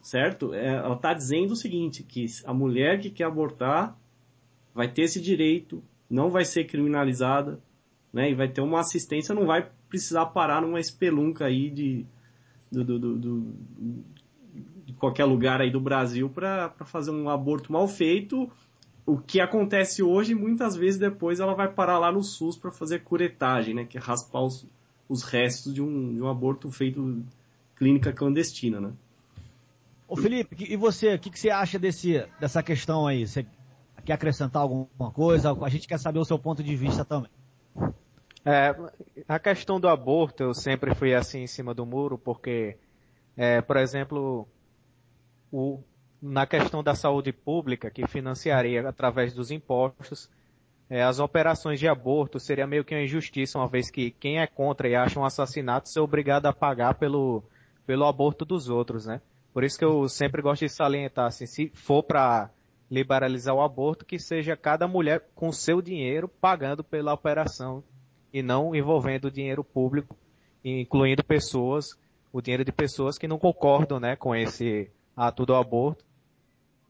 certo? Ela está dizendo o seguinte, que a mulher que quer abortar vai ter esse direito, não vai ser criminalizada, né? E vai ter uma assistência, não vai precisar parar numa espelunca aí de qualquer lugar aí do Brasil para fazer um aborto mal feito. O que acontece hoje, muitas vezes depois ela vai parar lá no SUS para fazer curetagem, né? Que é raspar os restos de um aborto feito clínica clandestina, né? Ô Felipe, e você, o que você acha dessa questão aí? Você quer acrescentar alguma coisa? A gente quer saber o seu ponto de vista também. A questão do aborto, eu sempre fui assim em cima do muro, porque, por exemplo, na questão da saúde pública, que financiaria através dos impostos, as operações de aborto seria meio que uma injustiça, uma vez que quem é contra e acha um assassinato ser obrigado a pagar pelo aborto dos outros, né? Por isso que eu sempre gosto de salientar, assim, se for para liberalizar o aborto, que seja cada mulher com seu dinheiro pagando pela operação e não envolvendo dinheiro público, incluindo pessoas o dinheiro de pessoas que não concordam, né, com esse ato do aborto.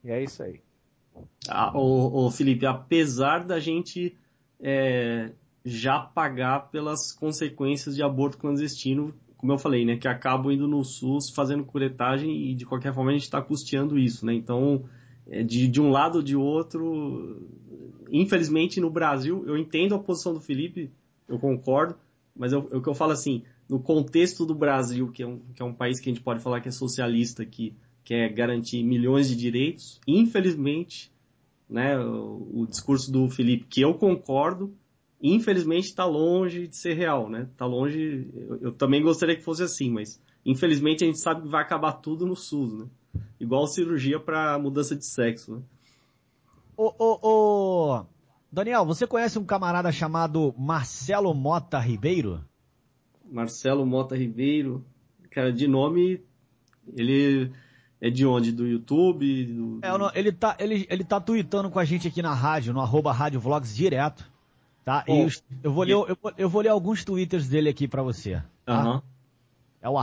E é isso aí. Felipe, apesar da gente já pagar pelas consequências de aborto clandestino, como eu falei, né, que acabam indo no SUS fazendo curetagem e de qualquer forma a gente está custeando isso, né? Então, de um lado ou de outro, infelizmente no Brasil, eu entendo a posição do Felipe, eu concordo, mas o que eu falo assim, no contexto do Brasil, que é um país que a gente pode falar que é socialista, que quer garantir milhões de direitos, infelizmente, né, o discurso do Felipe, que eu concordo, infelizmente está longe de ser real, né? Está longe. Eu também gostaria que fosse assim, mas infelizmente a gente sabe que vai acabar tudo no SUS, né? Igual cirurgia para mudança de sexo, né? Daniel, você conhece um camarada chamado Marcelo Mota Ribeiro? Marcelo Mota Ribeiro, cara, de nome, ele é de onde? Do YouTube? Ele tá tweetando com a gente aqui na rádio, no @Rádio Vlogs direto. Tá? E eu vou ler alguns twitters dele aqui pra você. Tá? É o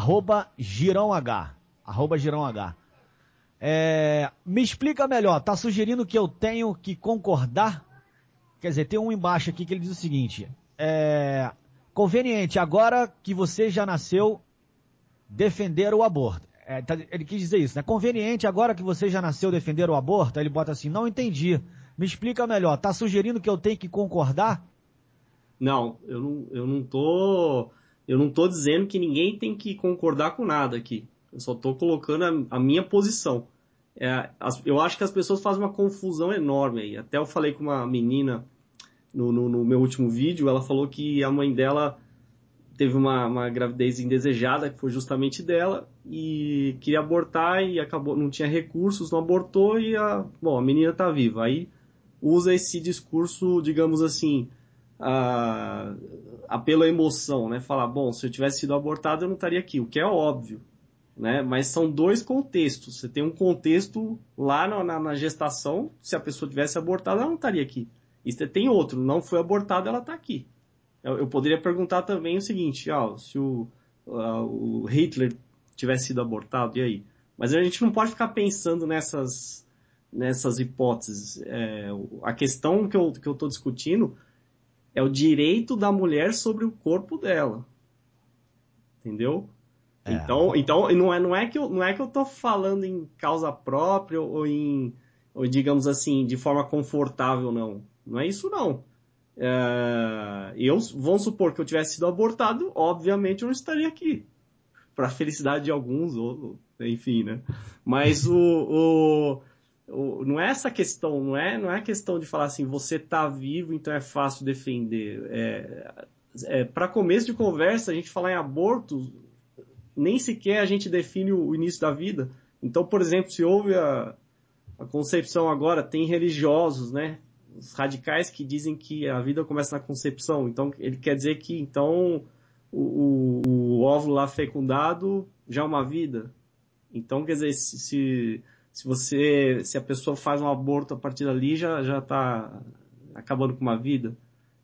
@GirãoH. @GirãoH. Me explica melhor, tá sugerindo que eu tenho que concordar? Quer dizer, tem um embaixo aqui que ele diz o seguinte: conveniente, agora que você já nasceu, defender o aborto. Ele quis dizer isso, né? Conveniente, agora que você já nasceu, defender o aborto. Aí ele bota assim: não entendi. Me explica melhor, tá sugerindo que eu tenho que concordar? Não, eu não tô dizendo que ninguém tem que concordar com nada aqui. Eu só tô colocando a minha posição. Eu acho que as pessoas fazem uma confusão enorme aí. Até eu falei com uma menina no meu último vídeo, ela falou que a mãe dela teve uma gravidez indesejada, que foi justamente dela, e queria abortar e acabou, não tinha recursos, não abortou e a menina tá viva. Aí usa esse discurso, digamos assim, pela emoção, né? Falar, bom, se eu tivesse sido abortado eu não estaria aqui, o que é óbvio, né? Mas são dois contextos. Você tem um contexto lá na gestação, se a pessoa tivesse abortado ela não estaria aqui. E você tem outro, não foi abortada, ela está aqui. Eu poderia perguntar também o seguinte, se o Hitler tivesse sido abortado, e aí? Mas a gente não pode ficar pensando nessas hipóteses. A questão que eu estou discutindo é o direito da mulher sobre o corpo dela. Entendeu? Então não é que eu estou falando em causa própria ou digamos assim, de forma confortável, não. Não é isso, não. Vamos supor que eu tivesse sido abortado, obviamente eu não estaria aqui. Para a felicidade de alguns, enfim, né? Mas não é essa questão, não é questão de falar assim, você tá vivo, então é fácil defender. Para começo de conversa, a gente falar em aborto, nem sequer a gente define o início da vida. Então, por exemplo, se houve a concepção agora, tem religiosos, né? Os radicais que dizem que a vida começa na concepção. Então, ele quer dizer que então o óvulo lá fecundado já é uma vida. Então, quer dizer, se a pessoa faz um aborto a partir dali, já está acabando com uma vida.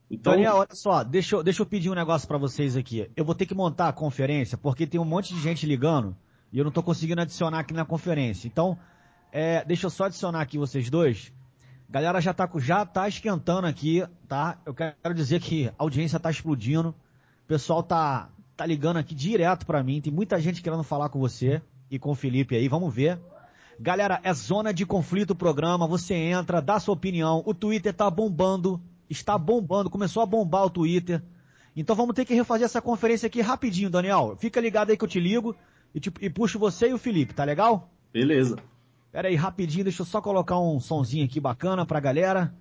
Então... Daniel, olha só, deixa eu pedir um negócio para vocês aqui. Eu vou ter que montar a conferência, porque tem um monte de gente ligando e eu não estou conseguindo adicionar aqui na conferência. Então, deixa eu só adicionar aqui vocês dois. Galera já tá esquentando aqui, tá? Eu quero dizer que a audiência tá explodindo. O pessoal tá ligando aqui direto para mim. Tem muita gente querendo falar com você e com o Felipe aí, vamos ver. Galera, é Zona de Conflito o programa, você entra, dá sua opinião. O Twitter tá bombando, está bombando, começou a bombar o Twitter. Então vamos ter que refazer essa conferência aqui rapidinho, Daniel. Fica ligado aí que eu te ligo e puxo você e o Felipe, tá legal? Beleza. Pera aí, rapidinho, deixa eu só colocar um sonzinho aqui bacana pra galera.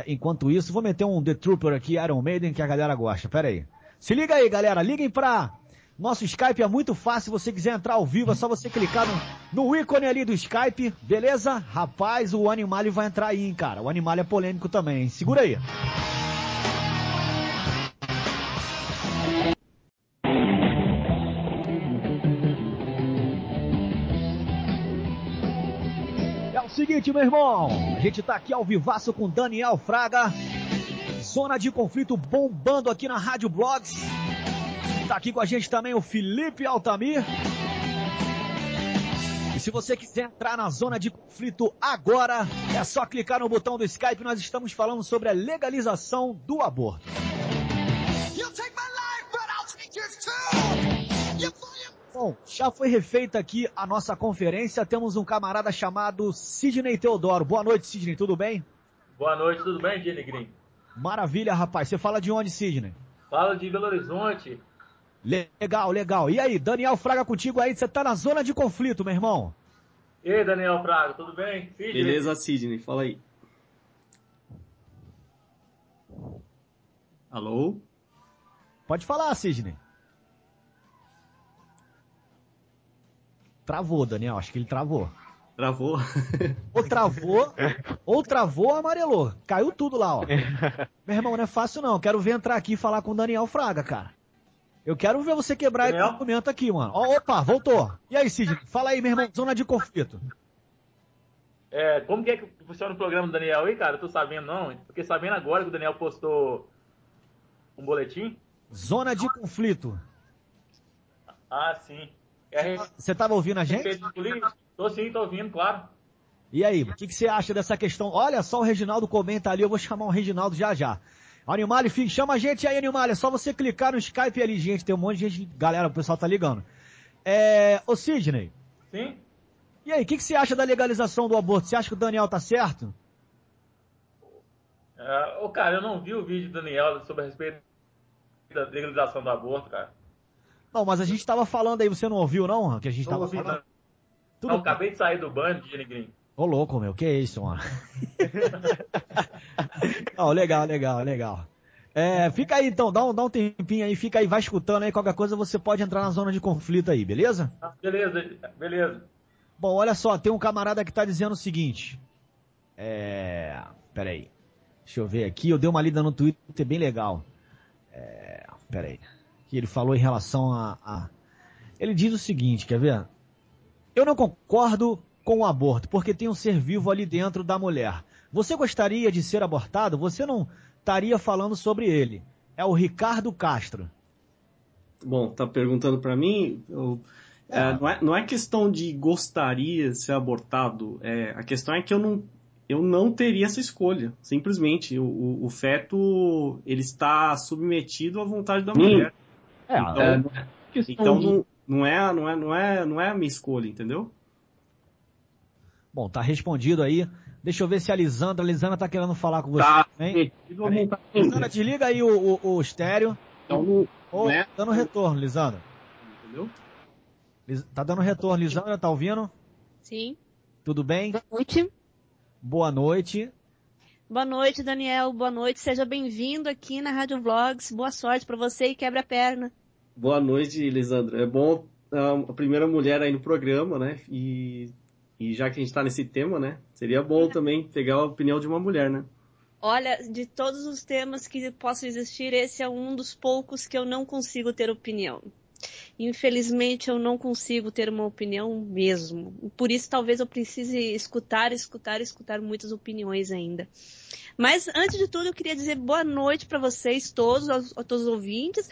Enquanto isso, vou meter um The Trooper aqui, Iron Maiden, que a galera gosta. Pera aí. Se liga aí, galera, liguem pra... Nosso Skype é muito fácil, se você quiser entrar ao vivo, é só você clicar no ícone ali do Skype, beleza? Rapaz, o Animalho vai entrar aí, hein, cara. O Animalho é polêmico também, hein? Segura aí. É o seguinte, meu irmão, a gente tá aqui ao vivaço com Daniel Fraga, Zona de Conflito bombando aqui na Rádio Blogs. Tá aqui com a gente também o Felipe Altamir. E se você quiser entrar na zona de conflito agora, é só clicar no botão do Skype. Nós estamos falando sobre a legalização do aborto. Bom, já foi refeita aqui a nossa conferência. Temos um camarada chamado Sidney Teodoro. Boa noite, Sidney. Tudo bem? Boa noite, tudo bem, Gene Green? Maravilha, rapaz. Você fala de onde, Sidney? Fala de Belo Horizonte. Legal, legal. E aí, Daniel Fraga contigo aí. Você tá na zona de conflito, meu irmão. E aí, Daniel Fraga, tudo bem? Sidney? Beleza, Sidney. Fala aí. Alô? Pode falar, Sidney. Travou, Daniel. Acho que ele travou. Travou? Ou travou ou amarelou. Caiu tudo lá, ó. Meu irmão, não é fácil não. Quero ver entrar aqui e falar com o Daniel Fraga, cara. Eu quero ver você quebrar esse argumento aqui, mano. Ó, opa, voltou. E aí, Sidney? Fala aí, meu irmão. Zona de conflito. Como que é que funciona o programa do Daniel aí, cara? Eu tô sabendo não. Fiquei sabendo agora que o Daniel postou um boletim. Zona de conflito. Ah, sim. Você tava ouvindo a gente? Tô sim, tô ouvindo, claro. E aí, o que você acha dessa questão? Olha só, o Reginaldo comenta ali, eu vou chamar o Reginaldo já já. Animalho, filho, chama a gente aí, Animalho, é só você clicar no Skype ali, gente, tem um monte de gente, galera, o pessoal tá ligando. Ô Sidney. Sim? E aí, o que você acha da legalização do aborto? Você acha que o Daniel tá certo? Cara, eu não vi o vídeo do Daniel sobre a respeito da legalização do aborto, cara. Não, mas a gente tava falando aí, você não ouviu não? Que a gente tava falando? Não, acabei de sair do banho, Gene Green. Ô louco, meu, que é isso, mano? Não, legal. Fica aí então, dá um tempinho aí, fica aí, vai escutando aí, qualquer coisa você pode entrar na zona de conflito aí, beleza? Beleza. Bom, olha só, tem um camarada que tá dizendo o seguinte. Peraí. Deixa eu ver aqui, eu dei uma lida no Twitter bem legal. Peraí. Que ele falou em relação a... Ele diz o seguinte, quer ver? Eu não concordo com o aborto, porque tem um ser vivo ali dentro da mulher. Você gostaria de ser abortado? Você não estaria falando sobre ele. É o Ricardo Castro. Bom, tá perguntando pra mim... não é questão de gostaria de ser abortado. A questão é que eu não teria essa escolha. Simplesmente, o feto ele está submetido à vontade da mulher. Então não é a minha escolha, entendeu? Bom, tá respondido aí. Deixa eu ver se a Lisandra tá querendo falar com você. Tá. Lisandra, desliga aí o estéreo. Dando retorno, Lisandra. Entendeu? Tá dando retorno, Lisandra, tá ouvindo? Sim. Tudo bem? Boa noite. Boa noite. Boa noite, Daniel. Boa noite. Seja bem-vindo aqui na Rádio Vlogs. Boa sorte pra você e quebra a perna. Boa noite, Lisandra. É bom a primeira mulher aí no programa, né? E já que a gente tá nesse tema, né? Seria bom também pegar a opinião de uma mulher, né? Olha, de todos os temas que possam existir, esse é um dos poucos que eu não consigo ter opinião. Infelizmente, eu não consigo ter uma opinião mesmo. Por isso, talvez eu precise escutar muitas opiniões ainda. Mas, antes de tudo, eu queria dizer boa noite para vocês todos, a todos os ouvintes.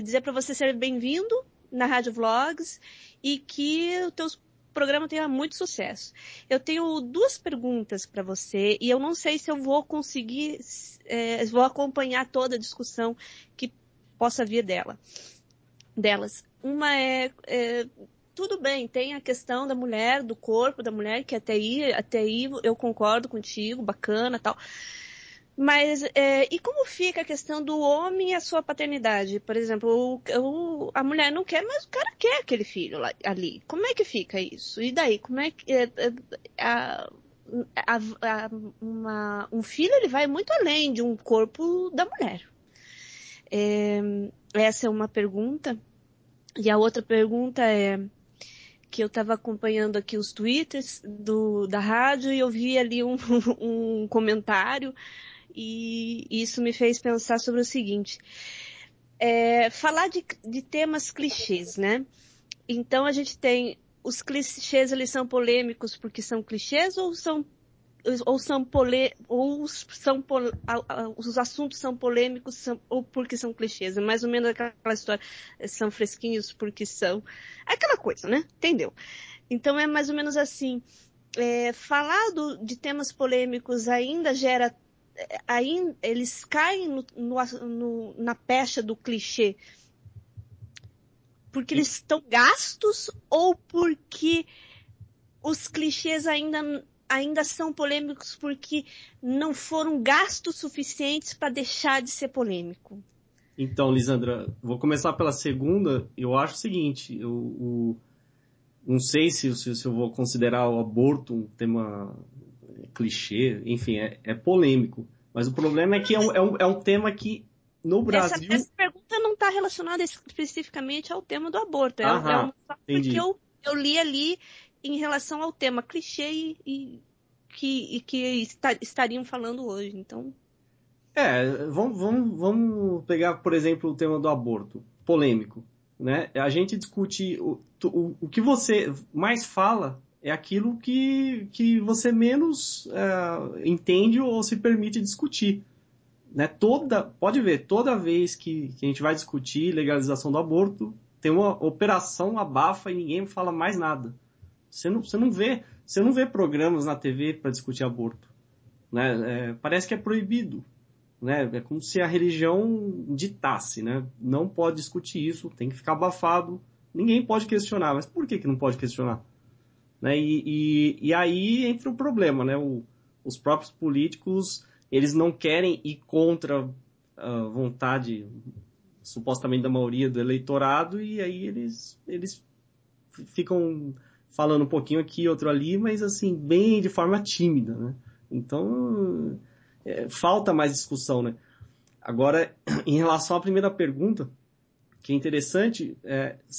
Dizer para você ser bem-vindo na Rádio Vlogs e que o teu programa tenha muito sucesso. Eu tenho duas perguntas para você e eu não sei se eu vou conseguir, vou acompanhar toda a discussão que possa vir delas. Uma tudo bem, tem a questão da mulher, do corpo da mulher, que até aí eu concordo contigo, bacana, tal. Mas, e como fica a questão do homem e a sua paternidade? Por exemplo, a mulher não quer, mas o cara quer aquele filho ali. Como é que fica isso? E daí, como é que... um filho, ele vai muito além de um corpo da mulher. Essa é uma pergunta. E a outra pergunta é que eu estava acompanhando aqui os tweets da rádio e eu vi ali um comentário e isso me fez pensar sobre o seguinte. Falar de temas clichês, né? Então a gente tem os clichês, eles são polêmicos porque são clichês ou os assuntos são polêmicos ou porque são clichês. É mais ou menos aquela história, são fresquinhos porque são. Aquela coisa, né? Entendeu? Então é mais ou menos assim. Falar de temas polêmicos ainda gera. Eles caem na pecha do clichê. Porque eles estão gastos ou porque os clichês ainda são polêmicos porque não foram gastos suficientes para deixar de ser polêmico? Então, Lisandra, vou começar pela segunda. Eu acho o seguinte, não sei se eu vou considerar o aborto um tema clichê, enfim, é polêmico. Mas o problema é que é um tema que no Brasil... Essa pergunta não está relacionada especificamente ao tema do aborto. É uma coisa que eu li ali em relação ao tema clichê e que estariam falando hoje. Então... vamos pegar, por exemplo, o tema do aborto, polêmico. Né? A gente discute... O que você mais fala é aquilo que você menos entende ou se permite discutir. Né? Pode ver, toda vez que a gente vai discutir legalização do aborto, tem uma operação abafa e ninguém fala mais nada. Você não vê programas na TV para discutir aborto. Né? Parece que é proibido. Né? É como se a religião ditasse. Né? Não pode discutir isso, tem que ficar abafado. Ninguém pode questionar. Mas por que não pode questionar? Né? E aí entra o problema. Né? Os próprios políticos... Eles não querem ir contra a vontade, supostamente, da maioria do eleitorado, e aí eles ficam falando um pouquinho aqui, outro ali, mas assim, bem de forma tímida, né? Então, falta mais discussão, né? Agora, em relação à primeira pergunta, que é interessante,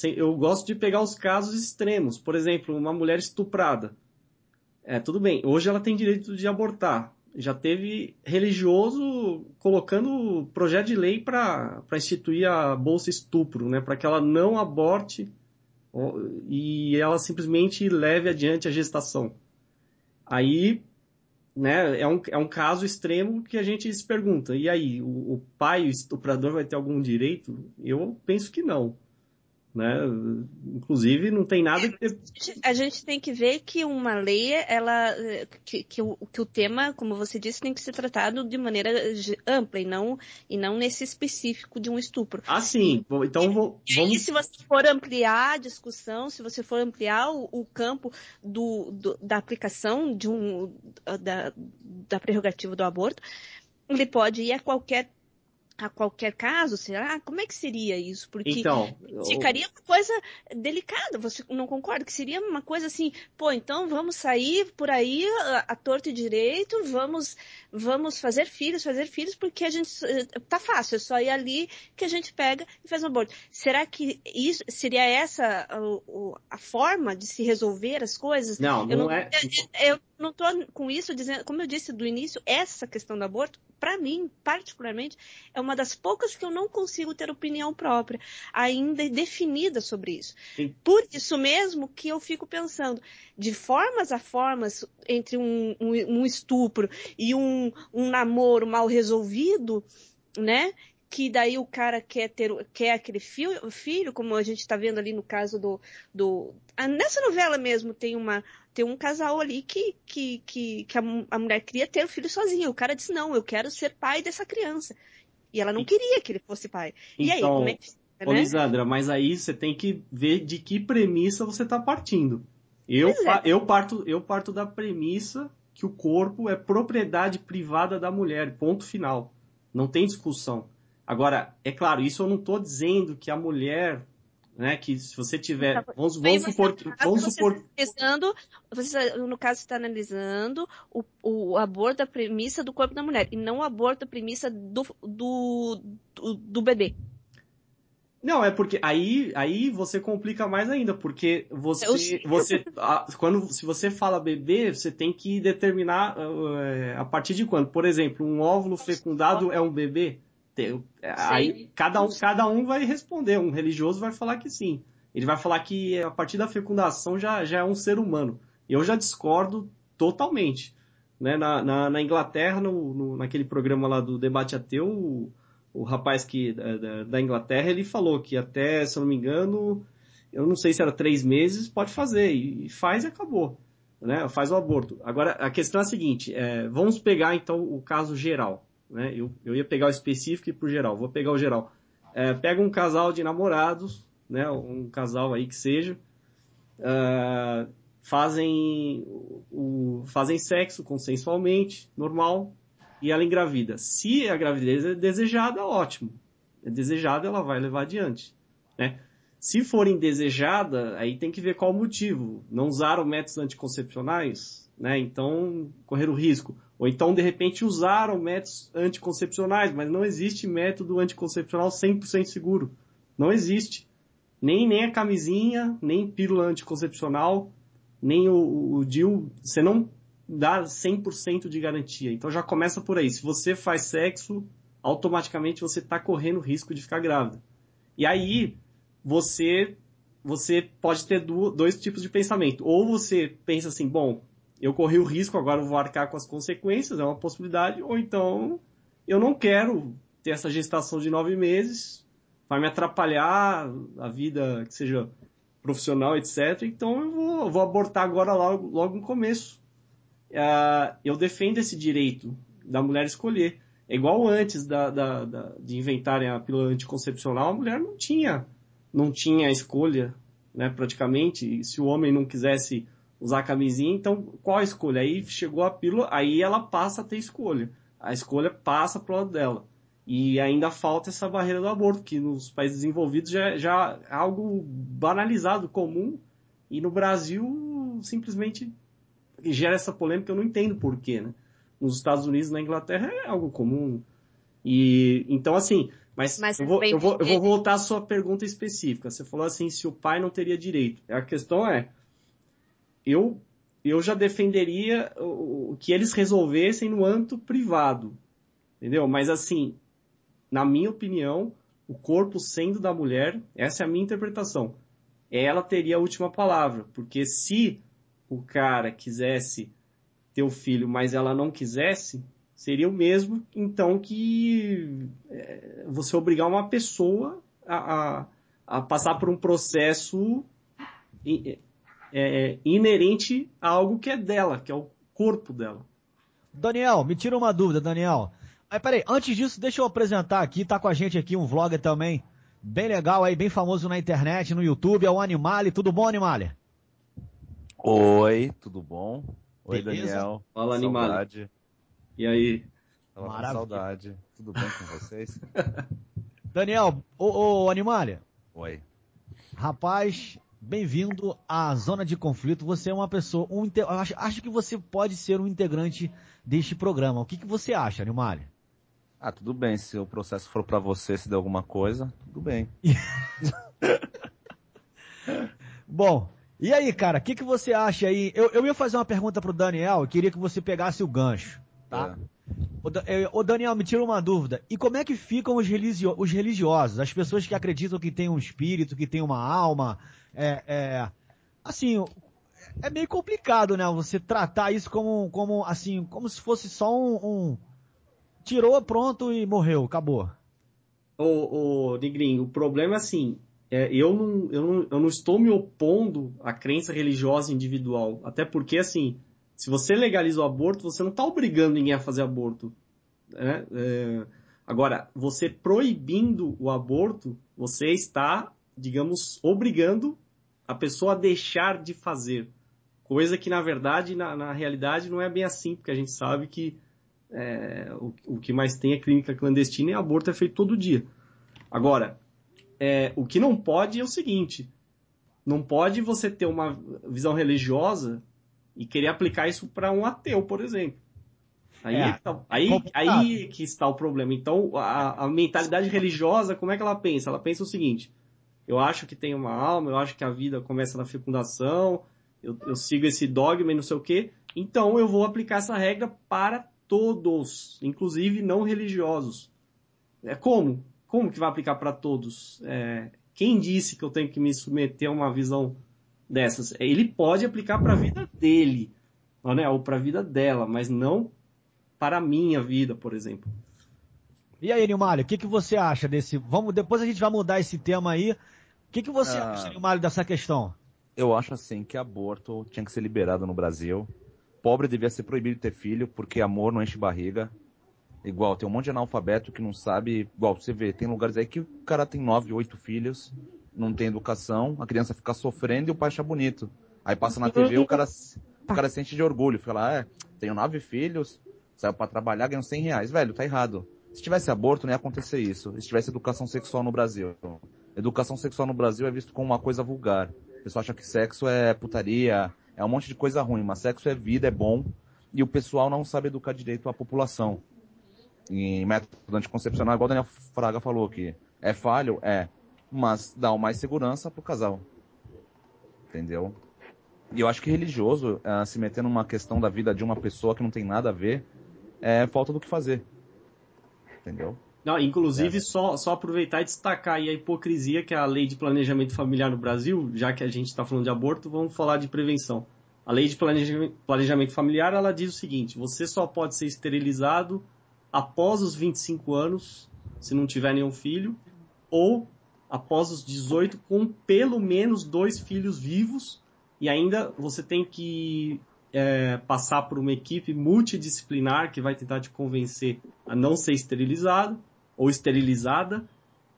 eu gosto de pegar os casos extremos. Por exemplo, uma mulher estuprada. Tudo bem, hoje ela tem direito de abortar. Já teve religioso colocando projeto de lei para instituir a bolsa estupro, né? Para que ela não aborte e ela simplesmente leve adiante a gestação. Aí, né, é um caso extremo que a gente se pergunta, e aí, o pai, o estuprador, vai ter algum direito? Eu penso que não. Né? Inclusive, não tem nada que... A gente tem que ver que uma lei, que o tema, como você disse, tem que ser tratado de maneira ampla e não nesse específico de um estupro. Ah, sim. Então, vamos... E se você for ampliar a discussão, se você for ampliar o campo da aplicação da prerrogativa do aborto, ele pode ir a qualquer caso, será? Como é que seria isso? Porque ficaria uma coisa delicada, você não concorda? Que seria uma coisa assim, então vamos sair por aí a torto e direito, vamos fazer filhos, porque a gente tá fácil, é só ir ali que a gente pega e faz um aborto. Será que isso seria essa a forma de se resolver as coisas? Não é. Eu não estou com isso dizendo, como eu disse do início, essa questão do aborto, para mim, particularmente, é uma das poucas que eu não consigo ter opinião própria, ainda definida sobre isso. Sim. Por isso mesmo que eu fico pensando, de formas a formas, entre um estupro e um namoro mal resolvido, né? Que daí o cara quer aquele filho, como a gente está vendo ali no caso nessa novela mesmo, tem um casal ali que a mulher queria ter o filho sozinha. O cara disse, não, eu quero ser pai dessa criança. E ela não queria que ele fosse pai. Então, e aí, como é que... Ô, Lisandra, mas aí você tem que ver de que premissa você está partindo. Eu parto da premissa que o corpo é propriedade privada da mulher, ponto final. Não tem discussão. Agora, é claro, isso eu não estou dizendo que a mulher, né, que se você tiver... Vamos supor... Você, no caso, está analisando o aborto da premissa do corpo da mulher, e não o aborto da premissa do bebê. Não, é porque aí você complica mais ainda, porque se você fala bebê, você tem que determinar a partir de quando. Por exemplo, um óvulo fecundado é um bebê? Aí cada um vai responder. Um religioso vai falar que sim. Ele vai falar que a partir da fecundação já é um ser humano. Eu já discordo totalmente. né? Na Inglaterra, naquele programa lá do Debate Ateu, o rapaz da Inglaterra, ele falou que até, se eu não me engano, eu não sei se era 3 meses, pode fazer, e faz e acabou, né? Faz o aborto. Agora, a questão é a seguinte, vamos pegar então o caso geral, né? Eu ia pegar o específico e pro geral, vou pegar o geral. Pega um casal de namorados, né? Um casal aí que seja, fazem sexo consensualmente, normal, e ela engravida. Se a gravidez é desejada, ótimo. É desejada, ela vai levar adiante, né? Se for indesejada, aí tem que ver qual o motivo. Não usaram métodos anticoncepcionais, né? Então, correram risco. Ou então, de repente, usaram métodos anticoncepcionais, mas não existe método anticoncepcional 100% seguro. Não existe. Nem a camisinha, nem pílula anticoncepcional, nem o DIU. Você não dá 100% de garantia. Então já começa por aí. Se você faz sexo, automaticamente você está correndo risco de ficar grávida. E aí, você pode ter 2 tipos de pensamento. Ou você pensa assim, bom, eu corri o risco, agora eu vou arcar com as consequências, é uma possibilidade. Ou então, eu não quero ter essa gestação de 9 meses, vai me atrapalhar a vida, que seja profissional, etc. Então eu vou abortar agora logo no começo. Eu defendo esse direito da mulher escolher. É igual antes de inventarem a pílula anticoncepcional, a mulher não tinha escolha, né, praticamente. E se o homem não quisesse usar a camisinha, então qual a escolha? Aí chegou a pílula, aí ela passa a ter escolha. A escolha passa para o lado dela. E ainda falta essa barreira do aborto, que nos países desenvolvidos já é algo banalizado, comum, e no Brasil simplesmente gera essa polêmica, eu não entendo porquê, né? Nos Estados Unidos, na Inglaterra, é algo comum. E então, assim, mas eu vou voltar à sua pergunta específica. Você falou assim, se o pai não teria direito. A questão eu já defenderia o que eles resolvessem no âmbito privado, entendeu? Mas assim, na minha opinião, o corpo sendo da mulher, essa é a minha interpretação, ela teria a última palavra, porque se o cara quisesse ter o filho, mas ela não quisesse, seria o mesmo, então, que você obrigar uma pessoa a passar por um processo inerente a algo que é dela, que é o corpo dela. Daniel, me tira uma dúvida, Daniel. Peraí, antes disso, deixa eu apresentar aqui, tá com a gente aqui um vlogger também, bem legal aí, bem famoso na internet, no YouTube, é o Animale. Tudo bom, Animale? Oi, tudo bom? Oi, Beleza? Daniel. Fala, Animale. Saudade. E aí? Tava com Maravilha. saudade. Tudo bem com vocês? Daniel, ô Animale, Oi. rapaz, bem-vindo à Zona de Conflito. Você é uma pessoa, acho que você pode ser um integrante deste programa. O que você acha, Animale? Ah, tudo bem. Se o processo for pra você, se der alguma coisa, tudo bem. Bom, e aí, cara, o que você acha aí? Eu ia fazer uma pergunta pro Daniel, eu queria que você pegasse o gancho, tá? Ô Daniel, me tira uma dúvida. E como é que ficam os religiosos, as pessoas que acreditam que tem um espírito, que tem uma alma? Assim, é meio complicado, né? Você tratar isso como se fosse só tirou, pronto e morreu, acabou. Ô, Negrinho, o problema é assim, eu não estou me opondo à crença religiosa individual, até porque, assim, se você legaliza o aborto, você não está obrigando ninguém a fazer aborto, né? Agora, você proibindo o aborto, você está, digamos, obrigando a pessoa a deixar de fazer, coisa que, na verdade, na realidade, não é bem assim, porque a gente sabe que o que mais tem é clínica clandestina e aborto é feito todo dia. Agora, o que não pode é o seguinte, não pode você ter uma visão religiosa e querer aplicar isso para um ateu, por exemplo. Aí que está o problema. Então, a mentalidade religiosa, como é que ela pensa? Ela pensa o seguinte, eu acho que tem uma alma, eu acho que a vida começa na fecundação, eu sigo esse dogma e não sei o quê, então eu vou aplicar essa regra para todos, inclusive não religiosos. Como? Como que vai aplicar para todos? Quem disse que eu tenho que me submeter a uma visão dessas? Ele pode aplicar para a vida dele, né, ou para a vida dela, mas não para a minha vida, por exemplo. E aí, Nilmário, o que você acha desse... Depois a gente vai mudar esse tema aí. O que você acha, Nilmário, dessa questão? Eu acho assim que aborto tinha que ser liberado no Brasil. Pobre devia ser proibido de ter filho, porque amor não enche barriga. Igual, tem um monte de analfabeto que não sabe... Igual, você vê, tem lugares aí que o cara tem 9, 8 filhos, não tem educação, a criança fica sofrendo e o pai acha bonito. Aí passa na TV, o cara se enche de orgulho, fica lá, tenho 9 filhos, saiu pra trabalhar, ganho R$100. Velho, tá errado. Se tivesse aborto, não ia acontecer isso. Se tivesse educação sexual no Brasil. Educação sexual no Brasil é visto como uma coisa vulgar. O pessoal acha que sexo é putaria, é um monte de coisa ruim, mas sexo é vida, é bom, e o pessoal não sabe educar direito a população. Em método anticoncepcional, igual o Daniel Fraga falou aqui, é falho? É, mas dá mais segurança pro casal. Entendeu? E eu acho que religioso, se meter numa questão da vida de uma pessoa que não tem nada a ver, é falta do que fazer. Entendeu? Não, inclusive, só aproveitar e destacar aí a hipocrisia que é a lei de planejamento familiar no Brasil, já que a gente está falando de aborto, vamos falar de prevenção. A lei de planejamento familiar, ela diz o seguinte, você só pode ser esterilizado após os 25 anos, se não tiver nenhum filho, ou após os 18 com pelo menos 2 filhos vivos, e ainda você tem que passar por uma equipe multidisciplinar que vai tentar te convencer a não ser esterilizado ou esterilizada,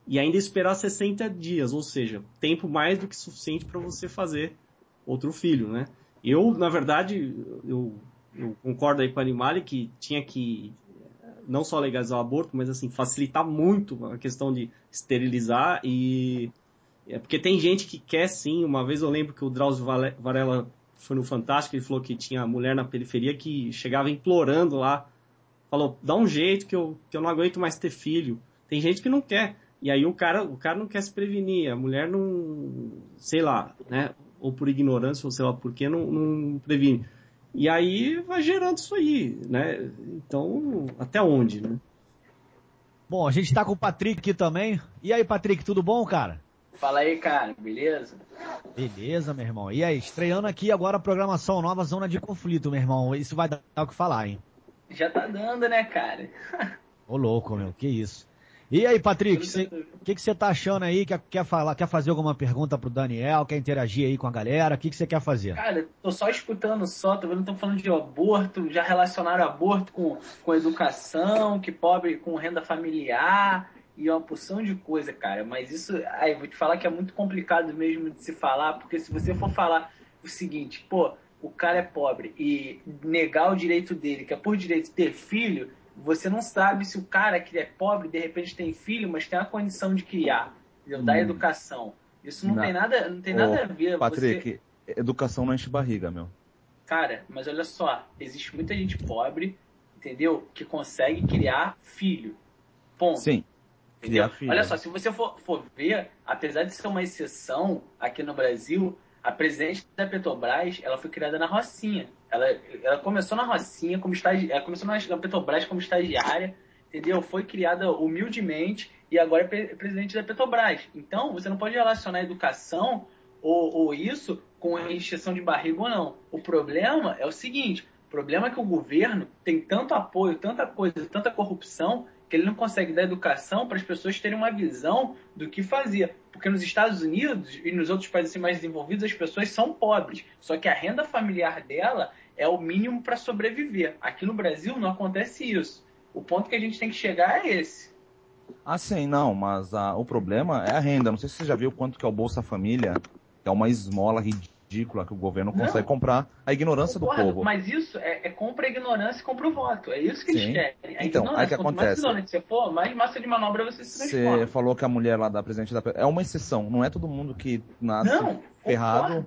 e ainda esperar 60 dias, ou seja, tempo mais do que suficiente para você fazer outro filho, né? Eu, na verdade, eu concordo aí com a Animale que tinha que não só legalizar o aborto, mas assim, facilitar muito a questão de esterilizar porque tem gente que quer sim. Uma vez eu lembro que o Drauzio Varela foi no Fantástico, ele falou que tinha mulher na periferia que chegava implorando lá, falou, dá um jeito que eu não aguento mais ter filho. Tem gente que não quer. E aí o cara não quer se prevenir, a mulher não, sei lá, né, ou por ignorância, ou sei lá por que, não previne. E aí vai gerando isso aí, né? Então, até onde, né? Bom, a gente tá com o Patrick aqui também. E aí, Patrick, tudo bom, cara? Fala aí, cara, beleza? Beleza, meu irmão. E aí, estreando aqui agora a programação nova Zona de Conflito, meu irmão. Isso vai dar o que falar, hein? Já tá dando, né, cara? Ô louco, meu, que isso. E aí, Patrick, o que você tá achando aí? Quer falar, quer fazer alguma pergunta pro Daniel? Quer interagir aí com a galera? O que você quer fazer? Cara, tô só escutando só, tô vendo que estão falando de aborto, já relacionaram aborto com educação, que pobre com renda familiar e uma porção de coisa, cara. Mas isso, aí, vou te falar que é muito complicado mesmo de se falar, porque se você for falar o seguinte, pô, o cara é pobre e negar o direito dele, que é por direito ter filho, você não sabe se o cara que é pobre, de repente tem filho, mas tem a condição de criar, da educação. Isso não tem nada a ver. Patrick, educação não enche barriga, meu. Cara, mas olha só, existe muita gente pobre, entendeu? Que consegue criar filho. Ponto. Sim. Entendeu? Olha só, se você for ver, apesar de ser uma exceção aqui no Brasil, a presidente da Petrobras, ela foi criada na Rocinha. Ela começou na Rocinha, ela começou na Petrobras como estagiária, entendeu? Foi criada humildemente e agora é presidente da Petrobras. Então, você não pode relacionar a educação ou isso com a encheção de barriga ou não. O problema é o seguinte, o problema é que o governo tem tanto apoio, tanta coisa, tanta corrupção, que ele não consegue dar educação para as pessoas terem uma visão do que fazer. Porque nos Estados Unidos e nos outros países mais desenvolvidos, as pessoas são pobres. Só que a renda familiar dela é o mínimo para sobreviver. Aqui no Brasil não acontece isso. O ponto que a gente tem que chegar é esse. Ah, sim, não, mas o problema é a renda. Não sei se você já viu quanto que é o Bolsa Família, que é uma esmola ridícula que o governo consegue comprar a ignorância do povo. Mas isso é compra a ignorância e compra o voto. É isso que eles querem. Então, aí que acontece. Mais ignorante você for, mais massa de manobra você se transforma. Você falou que a mulher lá da presidente da... É uma exceção, não é todo mundo que nasce ferrado.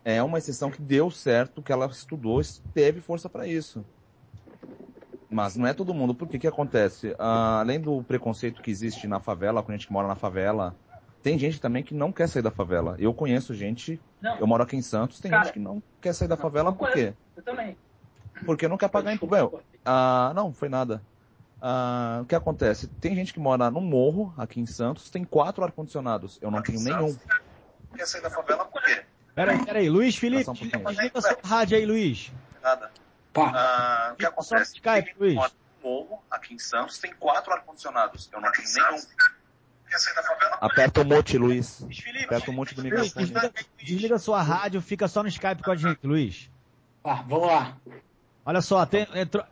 É uma exceção que deu certo, que ela estudou, teve força para isso. Mas não é todo mundo. Por que acontece? Além do preconceito que existe na favela, com a gente que mora na favela, tem gente também que não quer sair da favela. Eu conheço gente, eu moro aqui em Santos, tem gente que não quer sair da favela, por quê? Eu também. Porque não quer pagar imposto. Não, foi nada. O que acontece? Tem gente que mora no morro, aqui em Santos, tem 4 ar-condicionados. Eu não tenho nenhum. Quer sair da favela por quê? Peraí, Luiz Felipe, desliga sua rádio aí, Luiz. Nada. O que acontece? Skype, Luiz. Morro, aqui em Santos, tem 4 ar-condicionados. Eu não tenho nenhum. Aperta o monte, Luiz. Aperta o monte do microfone. Desliga sua rádio, fica só no Skype com a gente, Luiz. Vamos lá. Olha só,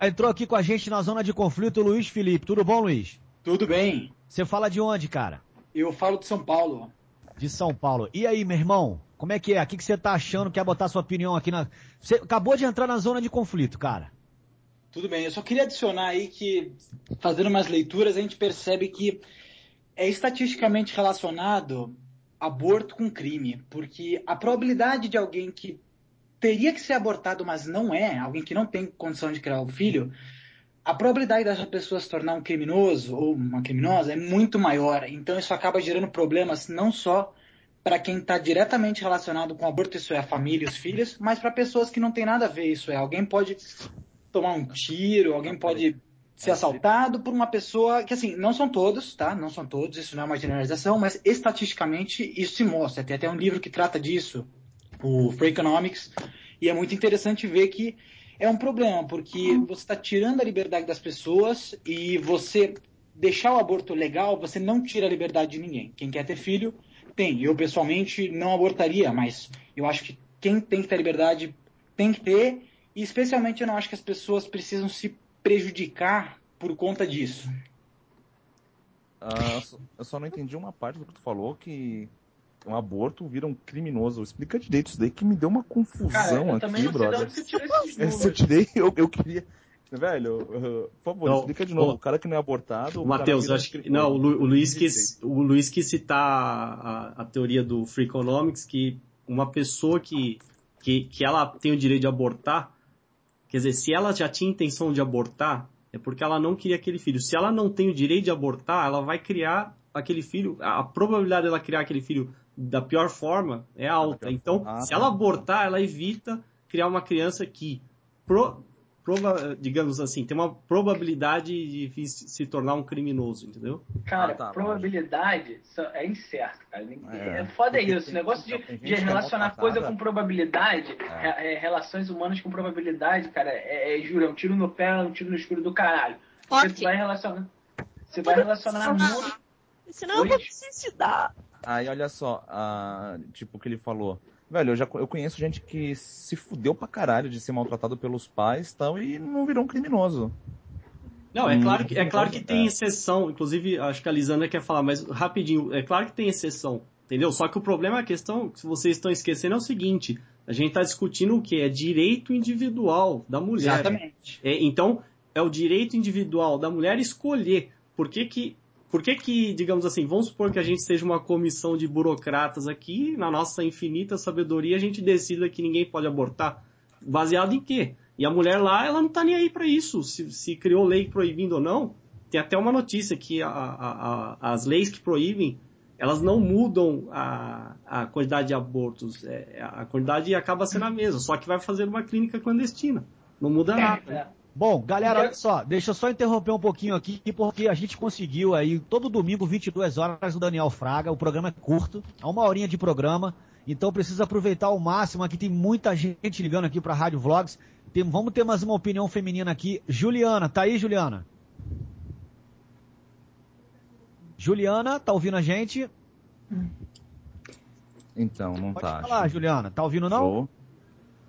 entrou aqui com a gente na zona de conflito o Luiz Felipe. Tudo bom, Luiz? Tudo bem. Você fala de onde, cara? Eu falo de São Paulo. De São Paulo. E aí, meu irmão? Como é que é? O que você tá achando? Quer botar sua opinião aqui na... Você acabou de entrar na zona de conflito, cara. Tudo bem. Eu só queria adicionar aí que, fazendo umas leituras, a gente percebe que é estatisticamente relacionado aborto com crime. Porque a probabilidade de alguém que teria que ser abortado, mas não é, alguém que não tem condição de criar o filho, a probabilidade dessa pessoa se tornar um criminoso ou uma criminosa é muito maior. Então isso acaba gerando problemas não só para quem está diretamente relacionado com o aborto, isso é a família e os filhos, mas para pessoas que não tem nada a ver, isso é, alguém pode tomar um tiro, alguém pode ser assaltado por uma pessoa que, assim, não são todos, tá? Não são todos, isso não é uma generalização, mas estatisticamente isso se mostra. Tem até um livro que trata disso, o Freakonomics, e é muito interessante ver que é um problema, porque você está tirando a liberdade das pessoas e você deixar o aborto legal, você não tira a liberdade de ninguém. Quem quer ter filho, tem. Eu, pessoalmente, não abortaria, mas eu acho que quem tem que ter liberdade tem que ter, e especialmente eu não acho que as pessoas precisam se prejudicar por conta disso. Eu só não entendi uma parte do que tu falou, que um aborto vira um criminoso. Explica direito isso daí, que me deu uma confusão aqui, brother. Eu tirei, eu queria... Velho, por favor, explica de novo. O cara que não é abortado... Matheus, acho que... Não, o Luiz quis citar a teoria do Freakonomics, que uma pessoa que ela tem o direito de abortar, quer dizer, se ela já tinha intenção de abortar, é porque ela não queria aquele filho. Se ela não tem o direito de abortar, ela vai criar aquele filho... A probabilidade dela criar aquele filho da pior forma é alta. Então, se ela abortar, ela evita criar uma criança que... digamos assim, tem uma probabilidade de se tornar um criminoso, entendeu? Cara, probabilidade é incerto, cara. É foda isso. O negócio de relacionar coisa com probabilidade, relações humanas com probabilidade, cara, juro, é um tiro no pé, um tiro no escuro do caralho. Você vai relacionar muito. Senão eu vou me suicidar. Aí, olha só, tipo o que ele falou. Velho, eu conheço gente que se fudeu pra caralho de ser maltratado pelos pais e não virou um criminoso. Não, é claro que tem exceção. Inclusive, acho que a Lisandra quer falar, mas rapidinho, é claro que tem exceção, entendeu? Só que o problema, a questão que vocês estão esquecendo é o seguinte, a gente está discutindo o quê? É direito individual da mulher. Exatamente. Então, é o direito individual da mulher escolher. Por que, digamos assim, vamos supor que a gente seja uma comissão de burocratas aqui, na nossa infinita sabedoria, a gente decida que ninguém pode abortar. Baseado em quê? E a mulher lá, ela não tá nem aí para isso. Se criou lei proibindo ou não, tem até uma notícia que as leis que proíbem, elas não mudam a quantidade de abortos. A quantidade acaba sendo a mesma, só que vai fazer uma clínica clandestina. Não muda nada. Bom, galera, olha só, deixa eu só interromper um pouquinho aqui, porque a gente conseguiu aí, todo domingo, 22 horas, o Daniel Fraga, o programa é curto, é 1 horinha de programa, então precisa aproveitar ao máximo, aqui tem muita gente ligando aqui pra Rádio Vlogs, vamos ter mais uma opinião feminina aqui. Juliana, tá aí, Juliana? Juliana, tá ouvindo a gente? Então, não pode tá. Pode falar, Juliana, tá ouvindo não? Show.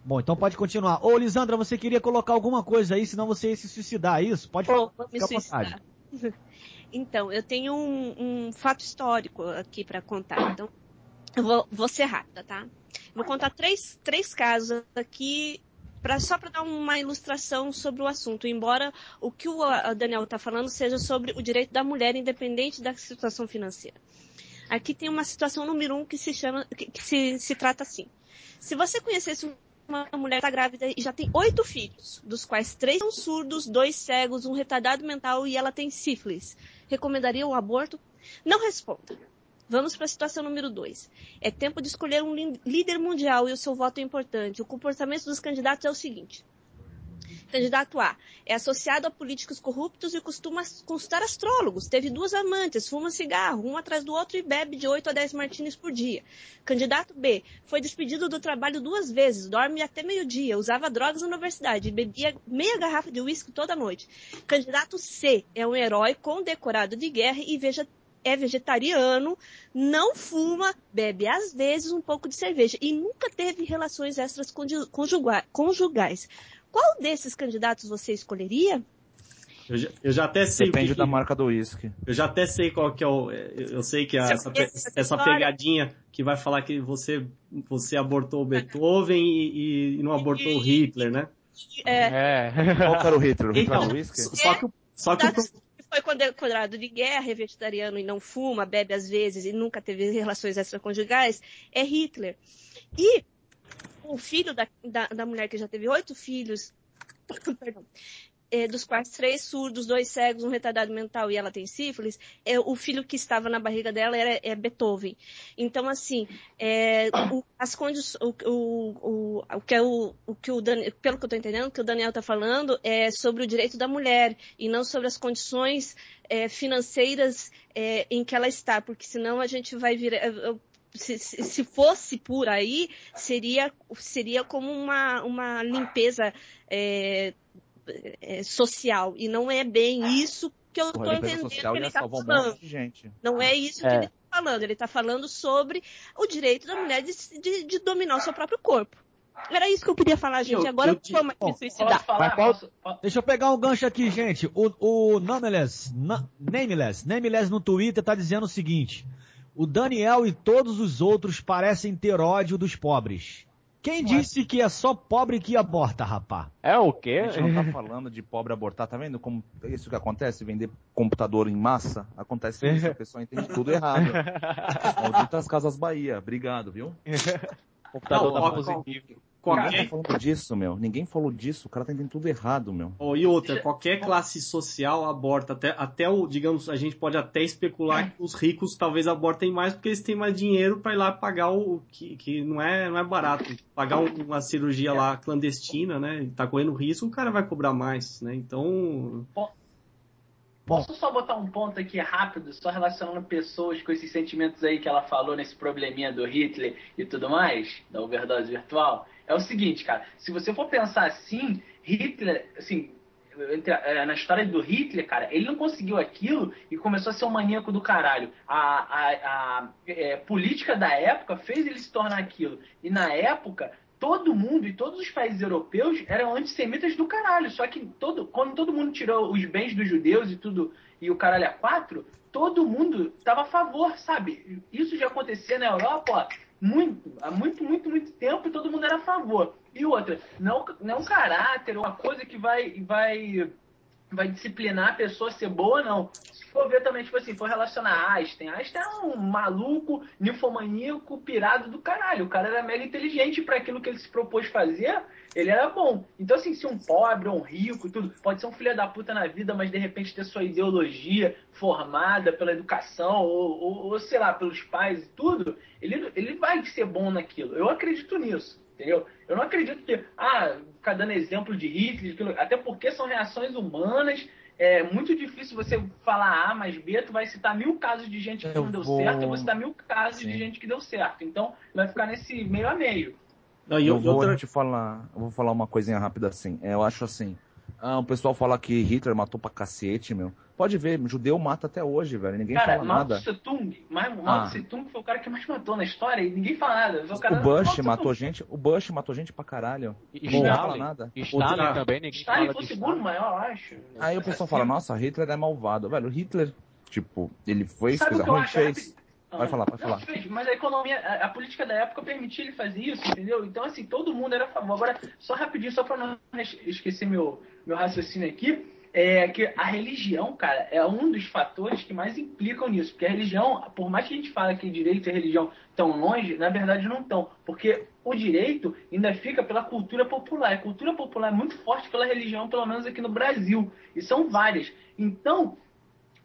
Bom, então pode continuar. Ô, Lisandra, você queria colocar alguma coisa aí, senão você ia se suicidar, é isso? Pode falar. Vou me suicidar. Então, eu tenho um fato histórico aqui para contar. Então, eu vou ser rápida, tá? Vou contar três casos aqui, só para dar uma ilustração sobre o assunto. Embora o que o Daniel está falando seja sobre o direito da mulher, independente da situação financeira. Aqui tem uma situação número 1 que se trata assim. Se você conhecesse uma mulher que está grávida e já tem 8 filhos, dos quais 3 são surdos, 2 cegos, um retardado mental e ela tem sífilis, recomendaria o aborto? Não responda. Vamos para a situação número 2. É tempo de escolher um líder mundial e o seu voto é importante. O comportamento dos candidatos é o seguinte. Candidato A é associado a políticos corruptos e costuma consultar astrólogos. Teve 2 amantes, fuma cigarro, um atrás do outro e bebe de 8 a 10 martinis por dia. Candidato B foi despedido do trabalho 2 vezes, dorme até meio-dia, usava drogas na universidade, bebia meia garrafa de uísque toda noite. Candidato C é um herói condecorado de guerra e é vegetariano, não fuma, bebe às vezes um pouco de cerveja e nunca teve relações extras conjugais. Qual desses candidatos você escolheria? Eu já até sei. Depende da marca do uísque. Eu já até sei qual que é o. Eu sei que essa pegadinha que vai falar que você abortou o Beethoven e não abortou o Hitler, né? Qual que era o Hitler? O Hitler Então, do uísque? Só que foi condecorado de guerra, é vegetariano e não fuma, bebe às vezes e nunca teve relações extraconjugais, é Hitler. E o filho da mulher que já teve 8 filhos, perdão, dos quais 3 surdos, 2 cegos, um retardado mental e ela tem sífilis, o filho que estava na barriga dela é Beethoven. Então, assim, as condições, pelo que eu estou entendendo, o que o Daniel está falando é sobre o direito da mulher e não sobre as condições financeiras em que ela está, porque senão a gente vai virar... Se fosse por aí, seria como uma limpeza social. E não é bem isso que eu estou entendendo que ele está falando. Não é isso que ele está falando. Ele está falando sobre o direito da mulher de dominar o seu próprio corpo. Era isso que eu queria falar, gente. Agora eu vou me suicidar. Deixa eu pegar um gancho aqui, gente. O Nameless no Twitter tá dizendo o seguinte: o Daniel e todos os outros parecem ter ódio dos pobres. Quem disse que é só pobre que aborta, rapá? É o quê? A gente não tá falando de pobre abortar, tá vendo como isso que acontece? Vender computador em massa? Acontece isso, a pessoa entende tudo errado. Malditas Casas Bahia, obrigado, viu? Computador da positivo. Ninguém tá falando disso, meu. Ninguém falou disso. O cara tá entendendo tudo errado, meu. E outra, qualquer classe social aborta. Até digamos, a gente pode até especular que os ricos talvez abortem mais porque eles têm mais dinheiro para ir lá pagar o que não é barato. Pagar uma cirurgia lá clandestina, né? Tá correndo risco, o cara vai cobrar mais, né? Então... Posso só botar um ponto aqui rápido, só relacionando pessoas com esses sentimentos aí que ela falou nesse probleminha do Hitler e tudo mais, da overdose virtual? É o seguinte, cara, se você for pensar assim, Hitler, assim, na história do Hitler, cara, ele não conseguiu aquilo e começou a ser um maníaco do caralho. A política da época fez ele se tornar aquilo. E na época... todo mundo e todos os países europeus eram antissemitas do caralho. Só que quando todo mundo tirou os bens dos judeus e tudo, e o caralho a 4, todo mundo estava a favor, sabe? Isso já acontecia na Europa, ó, há muito tempo e todo mundo era a favor. E outra, não é um caráter, uma coisa que vai disciplinar a pessoa a ser boa, não. Se for ver também, tipo assim, for relacionar a Einstein é um maluco, ninfomaníaco, pirado do caralho. O cara era mega inteligente para aquilo que ele se propôs fazer, ele era bom. Então, assim, se um pobre ou um rico, tudo, pode ser um filho da puta na vida, mas de repente ter sua ideologia formada pela educação, ou sei lá, pelos pais e tudo, ele vai ser bom naquilo. Eu acredito nisso. Entendeu? Eu não acredito que, ficar dando exemplo de Hitler, até porque são reações humanas, é muito difícil você falar A mais B, tu vai citar 1000 casos de gente que não deu certo, eu vou citar 1000 casos de gente que deu certo. Então, vai ficar nesse meio a meio. Eu vou falar uma coisinha rápida assim. Eu acho assim, o pessoal fala que Hitler matou pra cacete, meu. Pode ver, judeu mata até hoje, velho. Ninguém fala nada. Mao Tse Tung foi o cara que mais matou na história e ninguém fala nada. O Bush matou gente. O Bush matou gente pra caralho. Ninguém fala nada. Stalin também, ninguém fala Stalin foi o segundo maior, eu acho. Aí o pessoal fala, nossa, Hitler é malvado. Velho, Hitler, tipo, ele foi coisa ruim, fez. Vai falar. Mas a economia, a política da época permitia ele fazer isso, entendeu? Então, assim, todo mundo era a favor. Agora, só rapidinho, só pra não esquecer meu raciocínio aqui, é que a religião, cara, é um dos fatores que mais implicam nisso. Porque a religião, por mais que a gente fale que direito e religião estão longe, na verdade não estão. Porque o direito ainda fica pela cultura popular. A cultura popular é muito forte pela religião, pelo menos aqui no Brasil. E são várias. Então,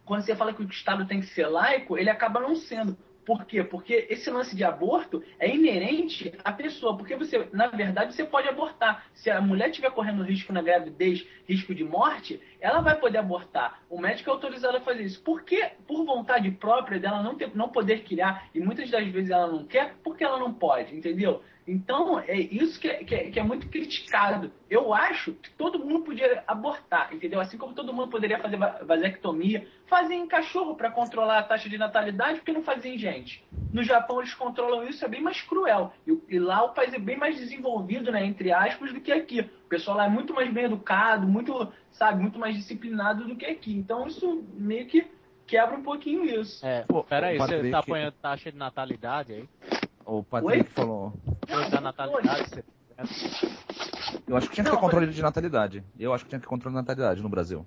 quando você fala que o Estado tem que ser laico, ele acaba não sendo. Por quê? Porque esse lance de aborto é inerente à pessoa, porque você, na verdade, você pode abortar. Se a mulher estiver correndo risco na gravidez, risco de morte, ela vai poder abortar. O médico é autorizado a fazer isso. Por quê? Por vontade própria dela não poder criar, e muitas das vezes ela não quer, porque ela não pode, entendeu? Então, é isso que é muito criticado. Eu acho que todo mundo podia abortar, entendeu? Assim como todo mundo poderia fazer vasectomia, fazer em cachorro para controlar a taxa de natalidade, porque não fazia em gente. No Japão eles controlam isso, é bem mais cruel. E lá o país é bem mais desenvolvido, né, entre aspas, do que aqui. O pessoal lá é muito mais bem educado, muito mais disciplinado do que aqui. Então isso meio que quebra um pouquinho isso. Peraí, Patrick... você tá apanhando taxa de natalidade aí? O Patrick falou... Da natalidade, você... Eu acho que tinha que ter controle de natalidade. Eu acho que tinha que ter controle de natalidade no Brasil.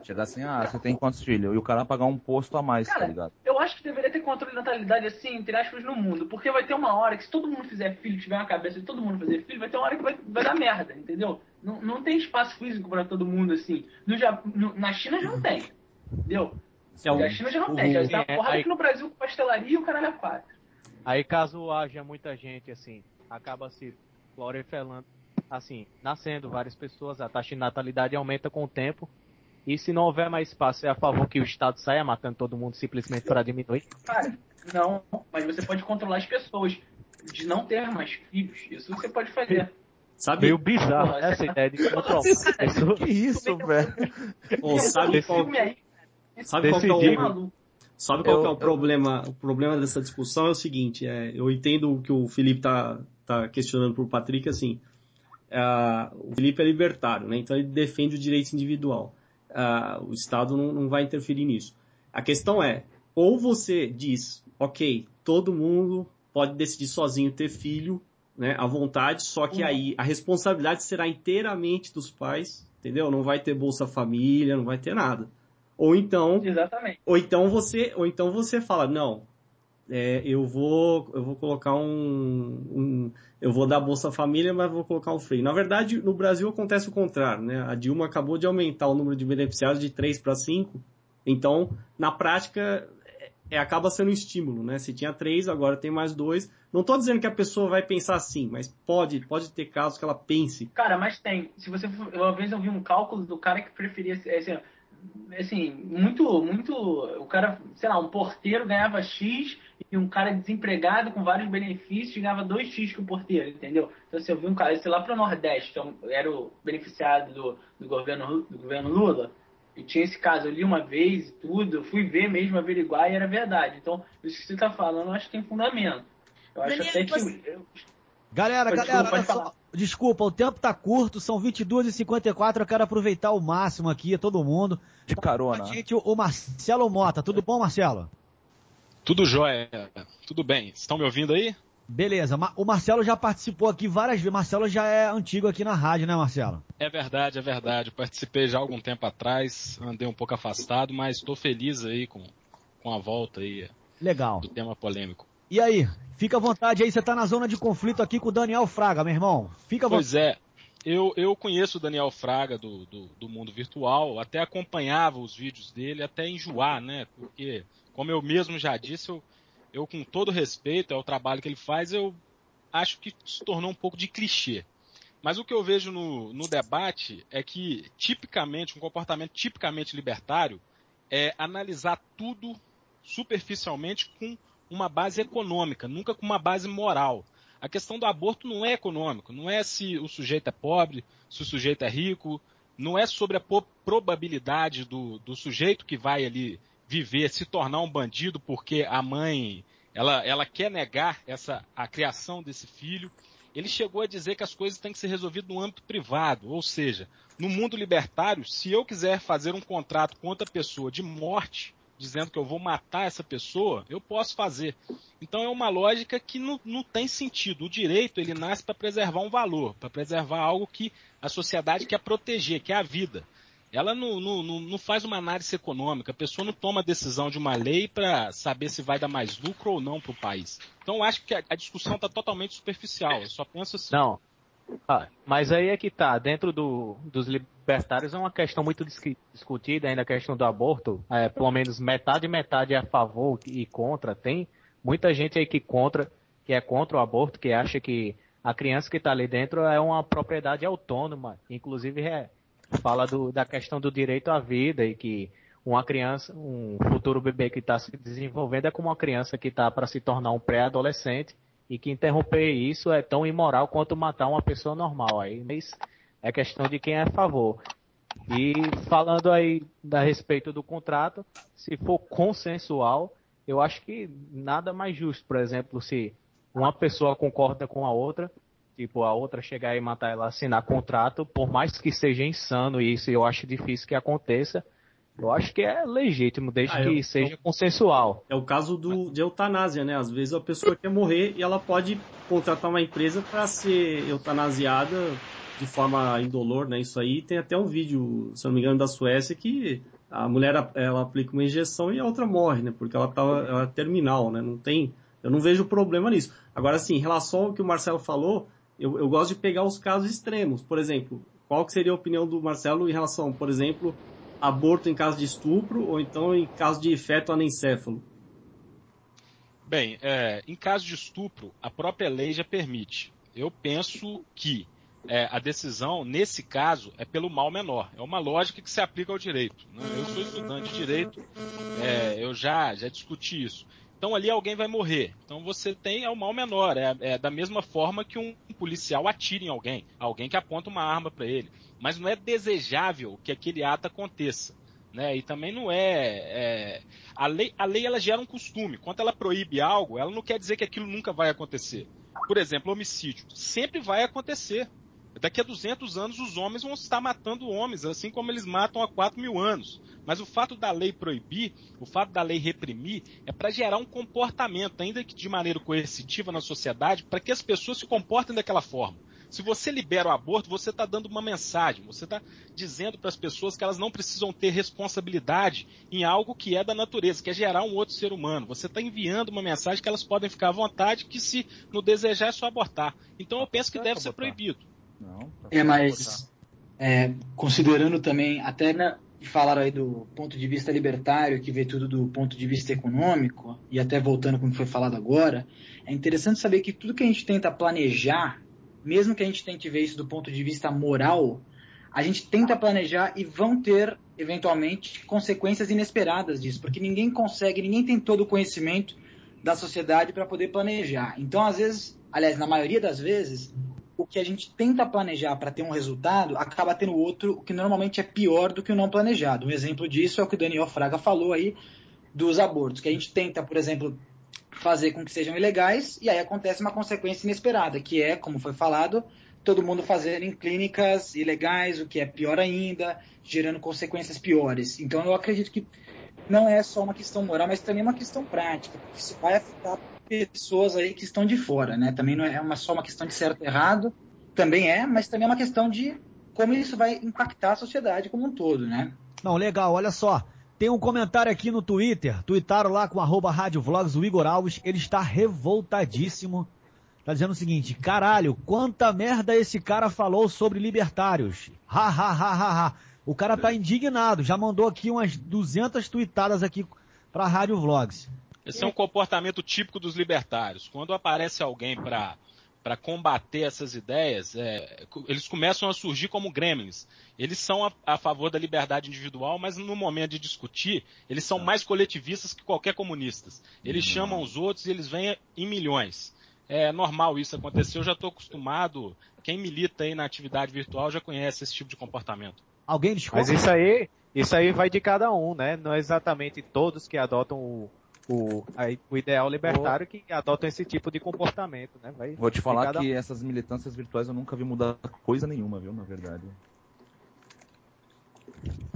Chegar assim, você tem quantos filhos? E o cara pagar um posto a mais, cara, tá ligado? Eu acho que deveria ter controle de natalidade assim, entre aspas, no mundo. Porque vai ter uma hora que se todo mundo fizer filho, tiver uma cabeça de todo mundo fazer filho, vai ter uma hora que vai dar merda, entendeu? Não tem espaço físico pra todo mundo assim. Na China já não tem, entendeu? Na China já não tem. Já está porrada aqui no Brasil com pastelaria e o caralho é 4. Aí caso haja muita gente, assim, acaba se proliferando, assim, nascendo várias pessoas, a taxa de natalidade aumenta com o tempo. E se não houver mais espaço, é a favor que o Estado saia matando todo mundo simplesmente para diminuir? Cara, não, mas você pode controlar as pessoas de não ter mais filhos. Isso você pode fazer. Sabe? Meio bizarro essa ideia de controlar as pessoas. Que isso, velho? Sabe qual que é o problema? O problema dessa discussão é o seguinte, eu entendo o que o Felipe tá questionando pro Patrick, assim, o Felipe é libertário, né? Então ele defende o direito individual. O Estado não vai interferir nisso. A questão é, ou você diz, ok, todo mundo pode decidir sozinho ter filho, né, à vontade, só que aí a responsabilidade será inteiramente dos pais, entendeu? Não vai ter Bolsa Família, não vai ter nada. Ou então, exatamente. Ou então você fala, não, eu vou colocar eu vou dar Bolsa Família, mas vou colocar um freio. Na verdade, no Brasil acontece o contrário, né? A Dilma acabou de aumentar o número de beneficiários de 3 para 5, então, na prática, acaba sendo um estímulo, né? Se tinha 3, agora tem mais 2. Não estou dizendo que a pessoa vai pensar assim, mas pode ter casos que ela pense. Cara, mas tem. Se você uma vez eu vi um cálculo do cara que preferia assim, muito, o cara, sei lá, um porteiro ganhava X e um cara desempregado com vários benefícios ganhava 2x que o porteiro, entendeu? Então, se eu vi um cara, sei lá, para o Nordeste, que era o beneficiado do governo Lula, e tinha esse caso, eu li uma vez e tudo, eu fui ver mesmo, averiguar e era verdade. Então, isso que você está falando, eu acho que tem fundamento. Eu acho até que... Galera, olha só, desculpa, o tempo tá curto, são 22h54, eu quero aproveitar o máximo aqui, todo mundo. De carona. A gente, o Marcelo Mota, tudo bom, Marcelo? Tudo jóia, tudo bem. Estão me ouvindo aí? Beleza, o Marcelo já participou aqui várias vezes, Marcelo já é antigo aqui na rádio, né, Marcelo? É verdade, eu participei já há algum tempo atrás, andei um pouco afastado, mas estou feliz aí com a volta aí. Legal. Do tema polêmico. E aí, fica à vontade aí, você tá na zona de conflito aqui com o Daniel Fraga, meu irmão. Fica à vontade. Pois é, eu conheço o Daniel Fraga do mundo virtual, até acompanhava os vídeos dele, até enjoar, né? Porque, como eu mesmo já disse, eu com todo respeito ao trabalho que ele faz, eu acho que se tornou um pouco de clichê. Mas o que eu vejo no debate é que, tipicamente, um comportamento tipicamente libertário é analisar tudo superficialmente com uma base econômica, nunca com uma base moral. A questão do aborto não é econômico, não é se o sujeito é pobre, se o sujeito é rico, não é sobre a probabilidade do sujeito que vai ali viver, se tornar um bandido porque a mãe, ela quer negar a criação desse filho. Ele chegou a dizer que as coisas têm que ser resolvidas no âmbito privado, ou seja, no mundo libertário, se eu quiser fazer um contrato com outra pessoa de morte, dizendo que eu vou matar essa pessoa, eu posso fazer. Então é uma lógica que não tem sentido. O direito, ele nasce para preservar um valor, para preservar algo que a sociedade quer proteger, que é a vida. Ela não faz uma análise econômica, a pessoa não toma a decisão de uma lei para saber se vai dar mais lucro ou não para o país. Então eu acho que a discussão está totalmente superficial, eu só penso assim. Não. Mas aí é que tá, dentro dos libertários é uma questão muito discutida ainda, a questão do aborto, pelo menos metade é a favor e contra, tem muita gente aí que é contra o aborto, que acha que a criança que está ali dentro é uma propriedade autônoma, inclusive fala da questão do direito à vida e que uma criança, um futuro bebê que está se desenvolvendo é como uma criança que está para se tornar um pré-adolescente e que interromper isso é tão imoral quanto matar uma pessoa normal. Aí é questão de quem é a favor. E falando aí a respeito do contrato, se for consensual, eu acho que nada mais justo. Por exemplo, se uma pessoa concorda com a outra, tipo, a outra chegar e matar ela, assinar contrato, por mais que seja insano isso, eu acho difícil que aconteça, eu acho que é legítimo, desde que seja consensual. É o caso de eutanásia, né? Às vezes a pessoa quer morrer e ela pode contratar uma empresa para ser eutanasiada de forma indolor, né? Isso aí tem até um vídeo, se não me engano, da Suécia, que a mulher ela aplica uma injeção e a outra morre, né? Porque ela é terminal, né? Eu não vejo problema nisso. Agora, assim, em relação ao que o Marcelo falou, eu gosto de pegar os casos extremos. Por exemplo, qual que seria a opinião do Marcelo em relação, por exemplo, aborto em caso de estupro ou então em caso de feto anencéfalo? Bem, em caso de estupro, a própria lei já permite. Eu penso que a decisão, nesse caso, é pelo mal menor. É uma lógica que se aplica ao direito, né? Eu sou estudante de direito, eu já discuti isso. Então ali alguém vai morrer. Então você tem o mal menor. É da mesma forma que um policial atira em alguém que aponta uma arma para ele. Mas não é desejável que aquele ato aconteça, né? E também não a lei ela gera um costume. Quando ela proíbe algo, ela não quer dizer que aquilo nunca vai acontecer. Por exemplo, homicídio sempre vai acontecer. Daqui a 200 anos os homens vão estar matando homens, assim como eles matam há 4.000 anos. Mas o fato da lei proibir, o fato da lei reprimir, é para gerar um comportamento, ainda que de maneira coercitiva na sociedade, para que as pessoas se comportem daquela forma. Se você libera o aborto, você está dando uma mensagem, você está dizendo para as pessoas que elas não precisam ter responsabilidade em algo que é da natureza, que é gerar um outro ser humano. Você está enviando uma mensagem que elas podem ficar à vontade, que se não desejar é só abortar. Então eu penso que deve ser proibido. Mas considerando também, até falaram aí do ponto de vista libertário, que vê tudo do ponto de vista econômico, e até voltando com o que foi falado agora, é interessante saber que tudo que a gente tenta planejar, mesmo que a gente tente ver isso do ponto de vista moral, a gente tenta planejar e vão ter, eventualmente, consequências inesperadas disso, porque ninguém tem todo o conhecimento da sociedade para poder planejar. Então, às vezes, aliás, na maioria das vezes, o que a gente tenta planejar para ter um resultado acaba tendo outro, o que normalmente é pior do que o não planejado. Um exemplo disso é o que o Daniel Fraga falou aí dos abortos, que a gente tenta, por exemplo, fazer com que sejam ilegais e aí acontece uma consequência inesperada, que é, como foi falado, todo mundo fazendo em clínicas ilegais, o que é pior ainda, gerando consequências piores. Então eu acredito que não é só uma questão moral, mas também uma questão prática, porque isso vai afetar pessoas aí que estão de fora, né? Também não é só uma questão de certo e errado, também mas também é uma questão de como isso vai impactar a sociedade como um todo, né? Não, legal, olha só, tem um comentário aqui no Twitter, tuitaram lá com @radiovlogs, o Igor Alves, ele está revoltadíssimo, tá dizendo o seguinte: caralho, quanta merda esse cara falou sobre libertários, ha, ha, ha, ha, ha. O cara tá indignado, já mandou aqui umas 200 tuitadas aqui pra Rádio Vlogs. Esse é um comportamento típico dos libertários. Quando aparece alguém para combater essas ideias, eles começam a surgir como gremlins. Eles são a favor da liberdade individual, mas no momento de discutir, eles são mais coletivistas que qualquer comunista. Eles chamam os outros e eles vêm em milhões. É normal isso acontecer, eu já estou acostumado. Quem milita aí na atividade virtual já conhece esse tipo de comportamento. Alguém discorda? Mas isso aí vai de cada um, né? Não é exatamente todos que adotam o ideal libertário que adotam esse tipo de comportamento, né? Vou te falar que essas militâncias virtuais eu nunca vi mudar coisa nenhuma, viu, na verdade.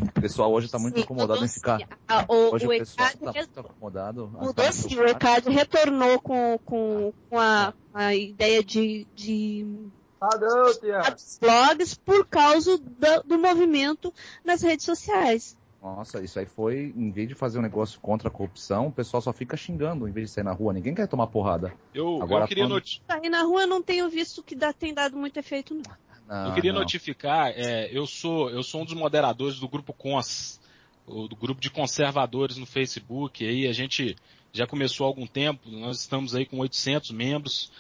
O pessoal hoje está muito incomodado em ficar. Hoje o pessoal está muito acomodado. Mudou sim, o ECAD retornou com a ideia de blogs por causa do movimento nas redes sociais. Nossa, isso aí foi, em vez de fazer um negócio contra a corrupção, o pessoal só fica xingando em vez de sair na rua. Ninguém quer tomar porrada. Eu queria notificar. Sair na rua eu não tenho visto que tem dado muito efeito, não. Eu queria notificar, eu sou um dos moderadores do Grupo Cons, do grupo de conservadores no Facebook. Aí a gente já começou há algum tempo, nós estamos aí com 800 membros,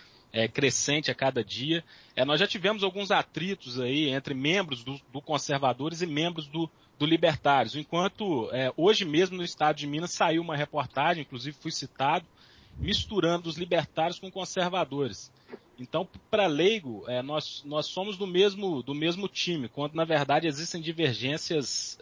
crescente a cada dia. Nós já tivemos alguns atritos aí entre membros do Conservadores e membros do Libertários, enquanto hoje mesmo no estado de Minas saiu uma reportagem, inclusive fui citado, misturando os libertários com conservadores. Então, para leigo, nós somos do mesmo time, quando na verdade existem divergências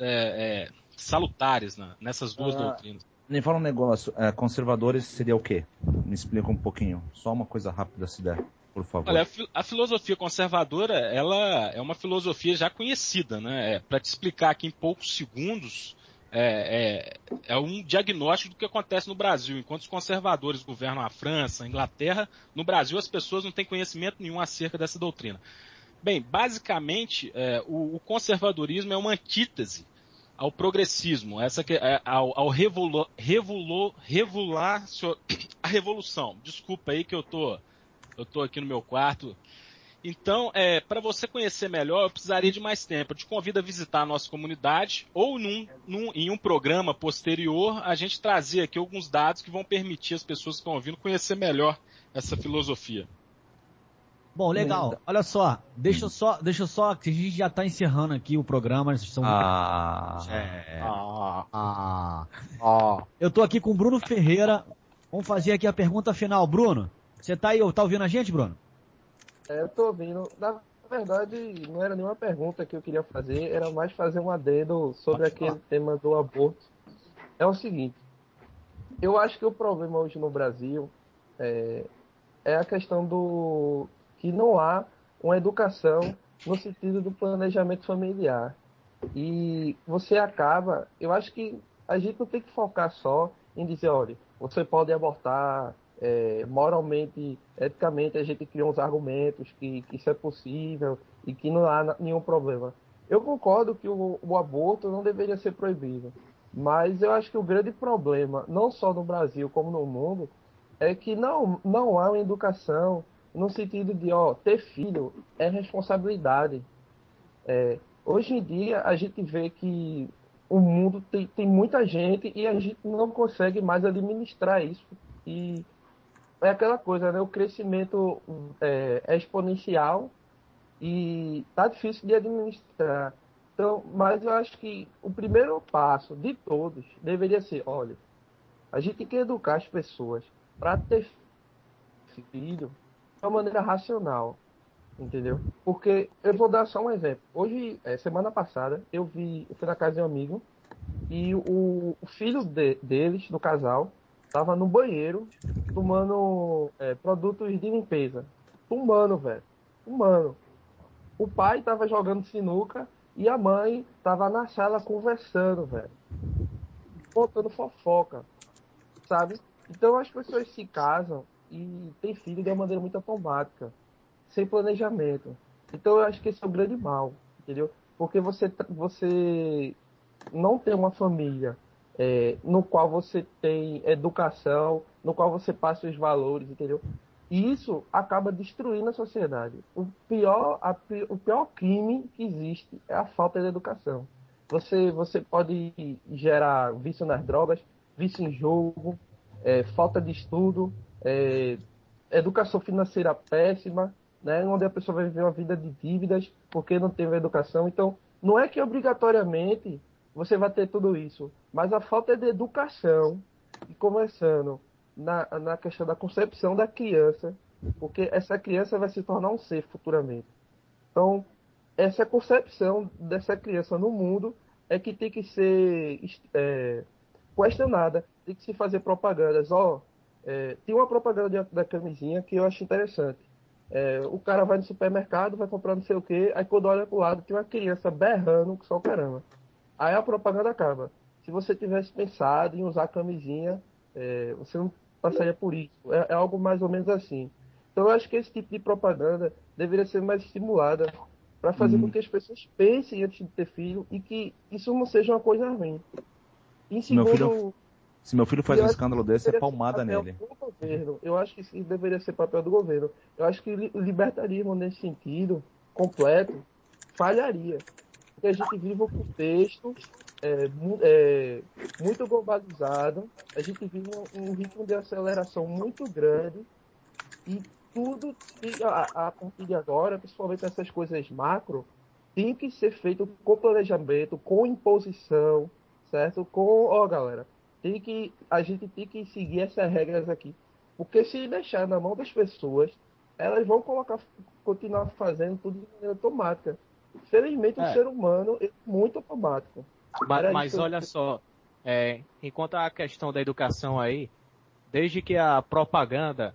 salutares nessas duas doutrinas. Me fala um negócio, conservadores seria o quê? Me explica um pouquinho, só uma coisa rápida se der, por favor. Olha, a filosofia conservadora, ela é uma filosofia já conhecida, né? Para te explicar aqui em poucos segundos, é um diagnóstico do que acontece no Brasil. Enquanto os conservadores governam a França, a Inglaterra, no Brasil as pessoas não têm conhecimento nenhum acerca dessa doutrina. Bem, basicamente, o conservadorismo é uma antítese ao progressismo, ao a revolução. Desculpa aí que eu tô aqui no meu quarto. Então, para você conhecer melhor, eu precisaria de mais tempo. Eu te convido a visitar a nossa comunidade ou em um programa posterior, a gente trazer aqui alguns dados que vão permitir as pessoas que estão ouvindo conhecer melhor essa filosofia. Bom, legal. Olha só, deixa eu só, que a gente já está encerrando aqui o programa. Eu tô aqui com o Bruno Ferreira. Vamos fazer aqui a pergunta final. Bruno, você tá aí, tá ouvindo a gente, Bruno? Eu tô ouvindo. Na verdade, não era nenhuma pergunta que eu queria fazer, era mais fazer um adendo sobre aquele tema do aborto. É o seguinte, eu acho que o problema hoje no Brasil é a questão do que não há uma educação no sentido do planejamento familiar. E você acaba, eu acho que a gente não tem que focar só em dizer, olha, você pode abortar, moralmente, eticamente, a gente cria uns argumentos que isso é possível e que não há nenhum problema. Eu concordo que o aborto não deveria ser proibido, mas eu acho que o grande problema, não só no Brasil como no mundo, é que não há uma educação no sentido de, ter filho é responsabilidade. Hoje em dia, a gente vê que o mundo tem muita gente e a gente não consegue mais administrar isso. E é aquela coisa, né? O crescimento é exponencial e tá difícil de administrar. Então, mas eu acho que o primeiro passo de todos deveria ser, olha, a gente tem que educar as pessoas para ter filho de uma maneira racional, entendeu? Porque eu vou dar só um exemplo. Hoje, semana passada, eu fui na casa de um amigo e o filho deles, do casal, tava no banheiro tomando produtos de limpeza. Fumando, velho. Fumando. O pai tava jogando sinuca e a mãe tava na sala conversando, velho. Contando fofoca, sabe? Então as pessoas se casam e têm filho de uma maneira muito automática, sem planejamento. Então eu acho que esse é o grande mal, entendeu? Porque você não tem uma família no qual você tem educação, no qual você passa os valores, entendeu? E isso acaba destruindo a sociedade. O pior crime que existe é a falta de educação. Você pode gerar vício nas drogas, vício em jogo, falta de estudo, educação financeira péssima, né? Onde a pessoa vai viver uma vida de dívidas porque não teve educação. Então, não é que obrigatoriamente você vai ter tudo isso, mas a falta de educação, e começando na questão da concepção da criança, porque essa criança vai se tornar um ser futuramente. Então, essa concepção dessa criança no mundo é que tem que ser questionada, tem que se fazer propagandas. Tem uma propaganda da camisinha que eu acho interessante. O cara vai no supermercado, vai comprar não sei o quê, aí quando olha pro lado tem uma criança berrando que só caramba. Aí a propaganda acaba. Se você tivesse pensado em usar camisinha, você não passaria por isso. É algo mais ou menos assim. Então eu acho que esse tipo de propaganda deveria ser mais estimulada para fazer com que as pessoas pensem antes de ter filho e que isso não seja uma coisa ruim. E segundo, se meu filho faz um escândalo desse, é palmada nele. Eu acho que isso deveria ser papel do governo. Eu acho que o libertarismo nesse sentido completo falharia. Porque a gente vive um contexto muito globalizado, a gente vive um ritmo de aceleração muito grande e tudo, a partir de agora, principalmente essas coisas macro, tem que ser feito com planejamento, com imposição, certo? Galera, a gente tem que seguir essas regras aqui. Porque se deixar na mão das pessoas, elas vão continuar fazendo tudo de maneira automática. Felizmente, o ser humano é muito automático. Mas olha só, enquanto a questão da educação aí, desde que a propaganda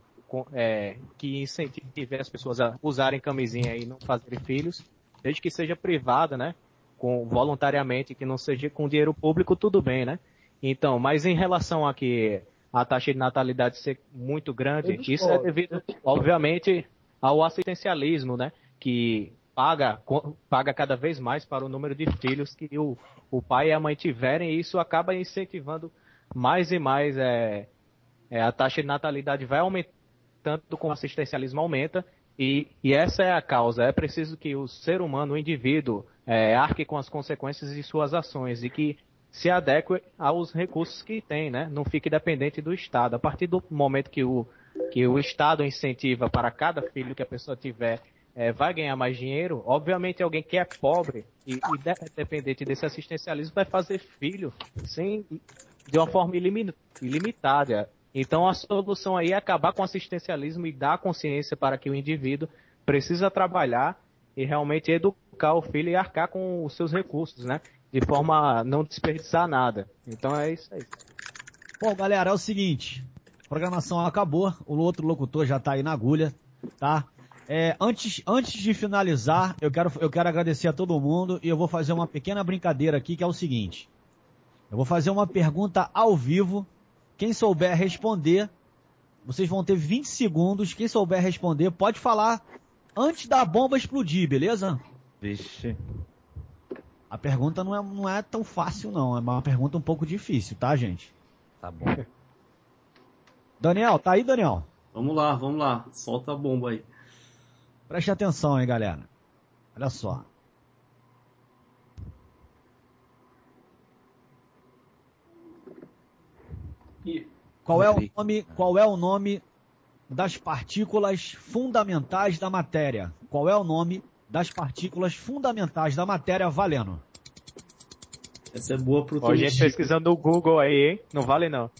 que incentive as pessoas a usarem camisinha e não fazerem filhos, desde que seja privada, né, voluntariamente, que não seja com dinheiro público, tudo bem, né? Então, mas em relação a que a taxa de natalidade ser muito grande, isso é devido, obviamente, ao assistencialismo, né, que paga cada vez mais para o número de filhos que o pai e a mãe tiverem, e isso acaba incentivando mais e mais a taxa de natalidade vai aumentando com o assistencialismo aumenta, e essa é a causa. É preciso que o ser humano, o indivíduo, arque com as consequências de suas ações e que se adeque aos recursos que tem, né? Não fique dependente do Estado. A partir do momento que o Estado incentiva para cada filho que a pessoa tiver, vai ganhar mais dinheiro, obviamente alguém que é pobre e dependente desse assistencialismo vai fazer filho de uma forma ilimitada. Então a solução aí é acabar com o assistencialismo e dar consciência para que o indivíduo precisa trabalhar e realmente educar o filho e arcar com os seus recursos, né? De forma a não desperdiçar nada. Então é isso aí. Bom, galera, é o seguinte, a programação acabou, o outro locutor já tá aí na agulha, tá? Antes de finalizar, eu quero agradecer a todo mundo e eu vou fazer uma pequena brincadeira aqui, que é o seguinte. Eu vou fazer uma pergunta ao vivo. Quem souber responder, vocês vão ter 20 segundos. Quem souber responder, pode falar antes da bomba explodir, beleza? Vixe. A pergunta não é tão fácil, não. É uma pergunta um pouco difícil, tá, gente? Tá bom. Daniel, tá aí, Daniel? Vamos lá. Solta a bomba aí. Preste atenção, hein, galera. Olha só. Qual é o nome das partículas fundamentais da matéria? Qual é o nome das partículas fundamentais da matéria, valendo? Essa é boa pro Ó, gente pesquisando no Google aí, hein? Não vale não.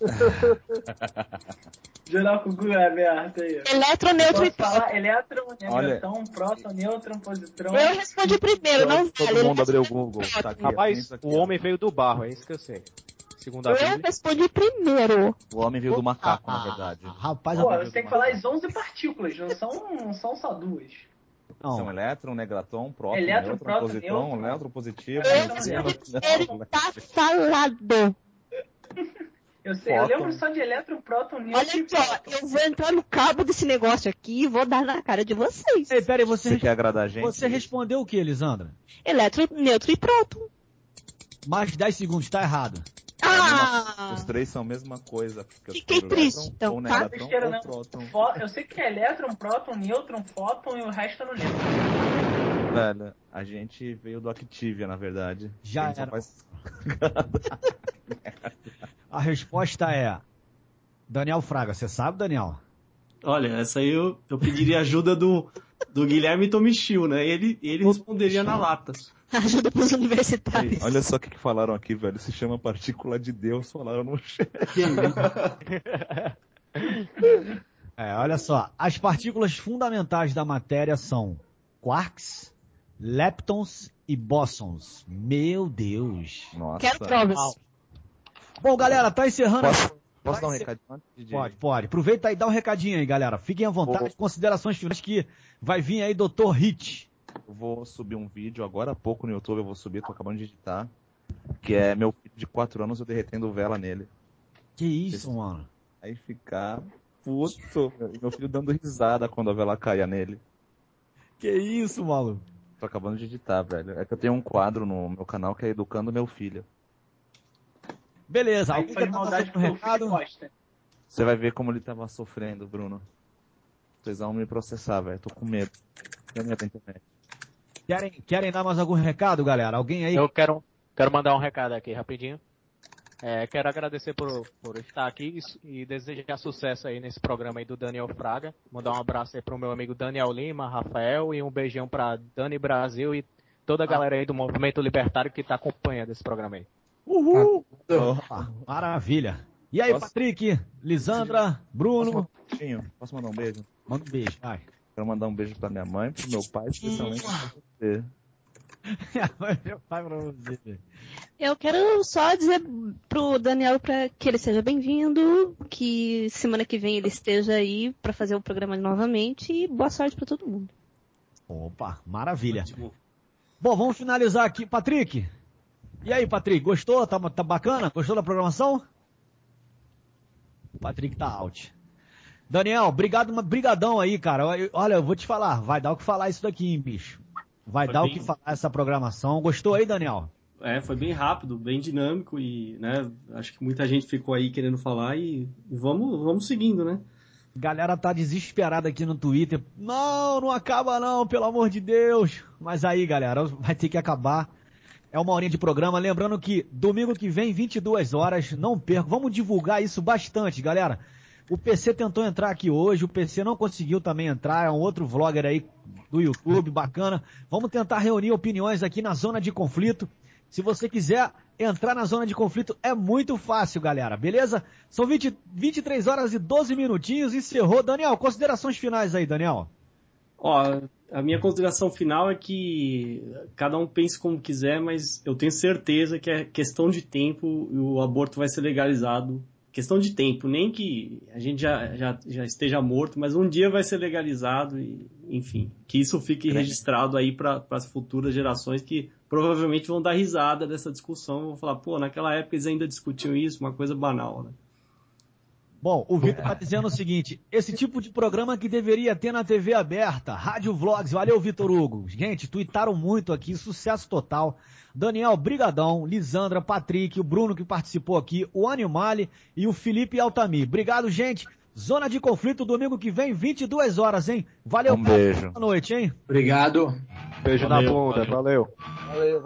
Geral com o Google é aberto aí. Elétron, nêutron e próton. Elétron, neutron, próton, nêutron, positrão. Eu respondi primeiro, não vale. Todo mundo abriu o Google. Tá aqui, rapaz, o homem veio do barro, é isso que eu sei. Segundo a Bíblia. Eu respondi primeiro. O homem veio do macaco, na verdade. Rapaz, você tem que falar as 11 partículas, não são só duas. Não. São elétron, negatron, próton, elétron, nêutron, próton, positrão, elétron positivo. Ele tá falado. Eu lembro só de elétron, próton, nêutron. Olha só, eu vou entrar no cabo desse negócio aqui e vou dar na cara de vocês. Ei, peraí, você quer agradar a gente? Você respondeu o que, Elisandra? Elétron, nêutron e próton. Mais 10 segundos, tá errado. Os três são a mesma coisa. Fiquei triste, então, tá? Eu sei que é elétron, próton, nêutron, fóton e o resto eu não lembro. Velho, a gente veio do Activia, na verdade. Já era. A resposta é Daniel Fraga. Você sabe, Daniel? Olha, essa aí eu pediria ajuda do Guilherme Tomichil, né? Ele responderia na lata. Ajuda pros universitários. Olha só o que falaram aqui, velho. Se chama partícula de Deus, falaram no chat. Olha só. As partículas fundamentais da matéria são quarks, leptons e bósons. Meu Deus. Nossa. Quero provas. Bom, galera, tá encerrando. Posso dar um recadinho antes de... Pode. Aproveita e dá um recadinho aí, galera. Fiquem à vontade. Considerações finais que vai vir aí Dr. Hit. Eu vou subir um vídeo agora há pouco no YouTube, tô acabando de editar, que é meu filho de 4 anos, eu derretendo vela nele. Que isso, mano? Aí ficar puto, meu filho dando risada quando a vela caia nele. Que isso, maluco? Tô acabando de editar, velho. É que eu tenho um quadro no meu canal que é Educando Meu Filho. Beleza, alguém quer dar um recado? Você vai ver como ele tava sofrendo, Bruno. Vocês vão me processar, velho. Tô com medo. Tenho medo da internet. Querem dar mais algum recado, galera? Alguém aí? Eu quero mandar um recado aqui, rapidinho. Quero agradecer por estar aqui e desejar sucesso aí nesse programa aí do Daniel Fraga. Mandar um abraço aí pro meu amigo Daniel Lima, Rafael, e um beijão pra Dani Brasil e toda a galera aí do Movimento Libertário que tá acompanhando esse programa aí. Uhul! Maravilha! E aí, Patrick, Lisandra, Bruno? Posso mandar um beijo? Manda um beijo, vai. Quero mandar um beijo pra minha mãe, pro meu pai, especialmente pra você. Meu pai pra você. Eu quero só dizer pro Daniel que ele seja bem-vindo, que semana que vem ele esteja aí para fazer o programa novamente e boa sorte para todo mundo. Opa, maravilha. Bom, vamos finalizar aqui. Patrick, e aí, Patrick, gostou? Tá bacana? Gostou da programação? O Patrick tá out. Daniel, brigadão aí, cara. Olha, eu vou te falar, vai dar o que falar isso daqui, hein, bicho. Vai dar o que falar essa programação. Gostou aí, Daniel? Foi bem rápido, bem dinâmico e, né, acho que muita gente ficou aí querendo falar e vamos seguindo, né? Galera tá desesperada aqui no Twitter. Não acaba não, pelo amor de Deus. Mas aí, galera, vai ter que acabar. É 1 horinha de programa. Lembrando que domingo que vem, 22 horas, não perca. Vamos divulgar isso bastante, galera. O PC tentou entrar aqui hoje, o PC não conseguiu também entrar, é um outro vlogger aí do YouTube, bacana. Vamos tentar reunir opiniões aqui na Zona de Conflito. Se você quiser entrar na Zona de Conflito, é muito fácil, galera, beleza? São 23 horas e 12 minutinhos, encerrou. Daniel, considerações finais aí, Daniel. A minha consideração final é que cada um pense como quiser, mas eu tenho certeza que é questão de tempo e o aborto vai ser legalizado. Questão de tempo, nem que a gente já esteja morto, mas um dia vai ser legalizado e, enfim, que isso fique registrado aí para as futuras gerações que provavelmente vão dar risada dessa discussão, vão falar, pô, naquela época eles ainda discutiam isso, uma coisa banal, né? Bom, o Vitor tá dizendo o seguinte, esse tipo de programa que deveria ter na TV aberta, Rádio Vlogs, valeu Vitor Hugo. Gente, tuitaram muito aqui, sucesso total. Daniel, brigadão, Lisandra, Patrick, o Bruno que participou aqui, o Animale e o Felipe Altamir. Obrigado, gente. Zona de Conflito, domingo que vem, 22 horas, hein? Valeu, beijo. Boa noite, hein? Obrigado. Beijo na bunda, valeu. Valeu.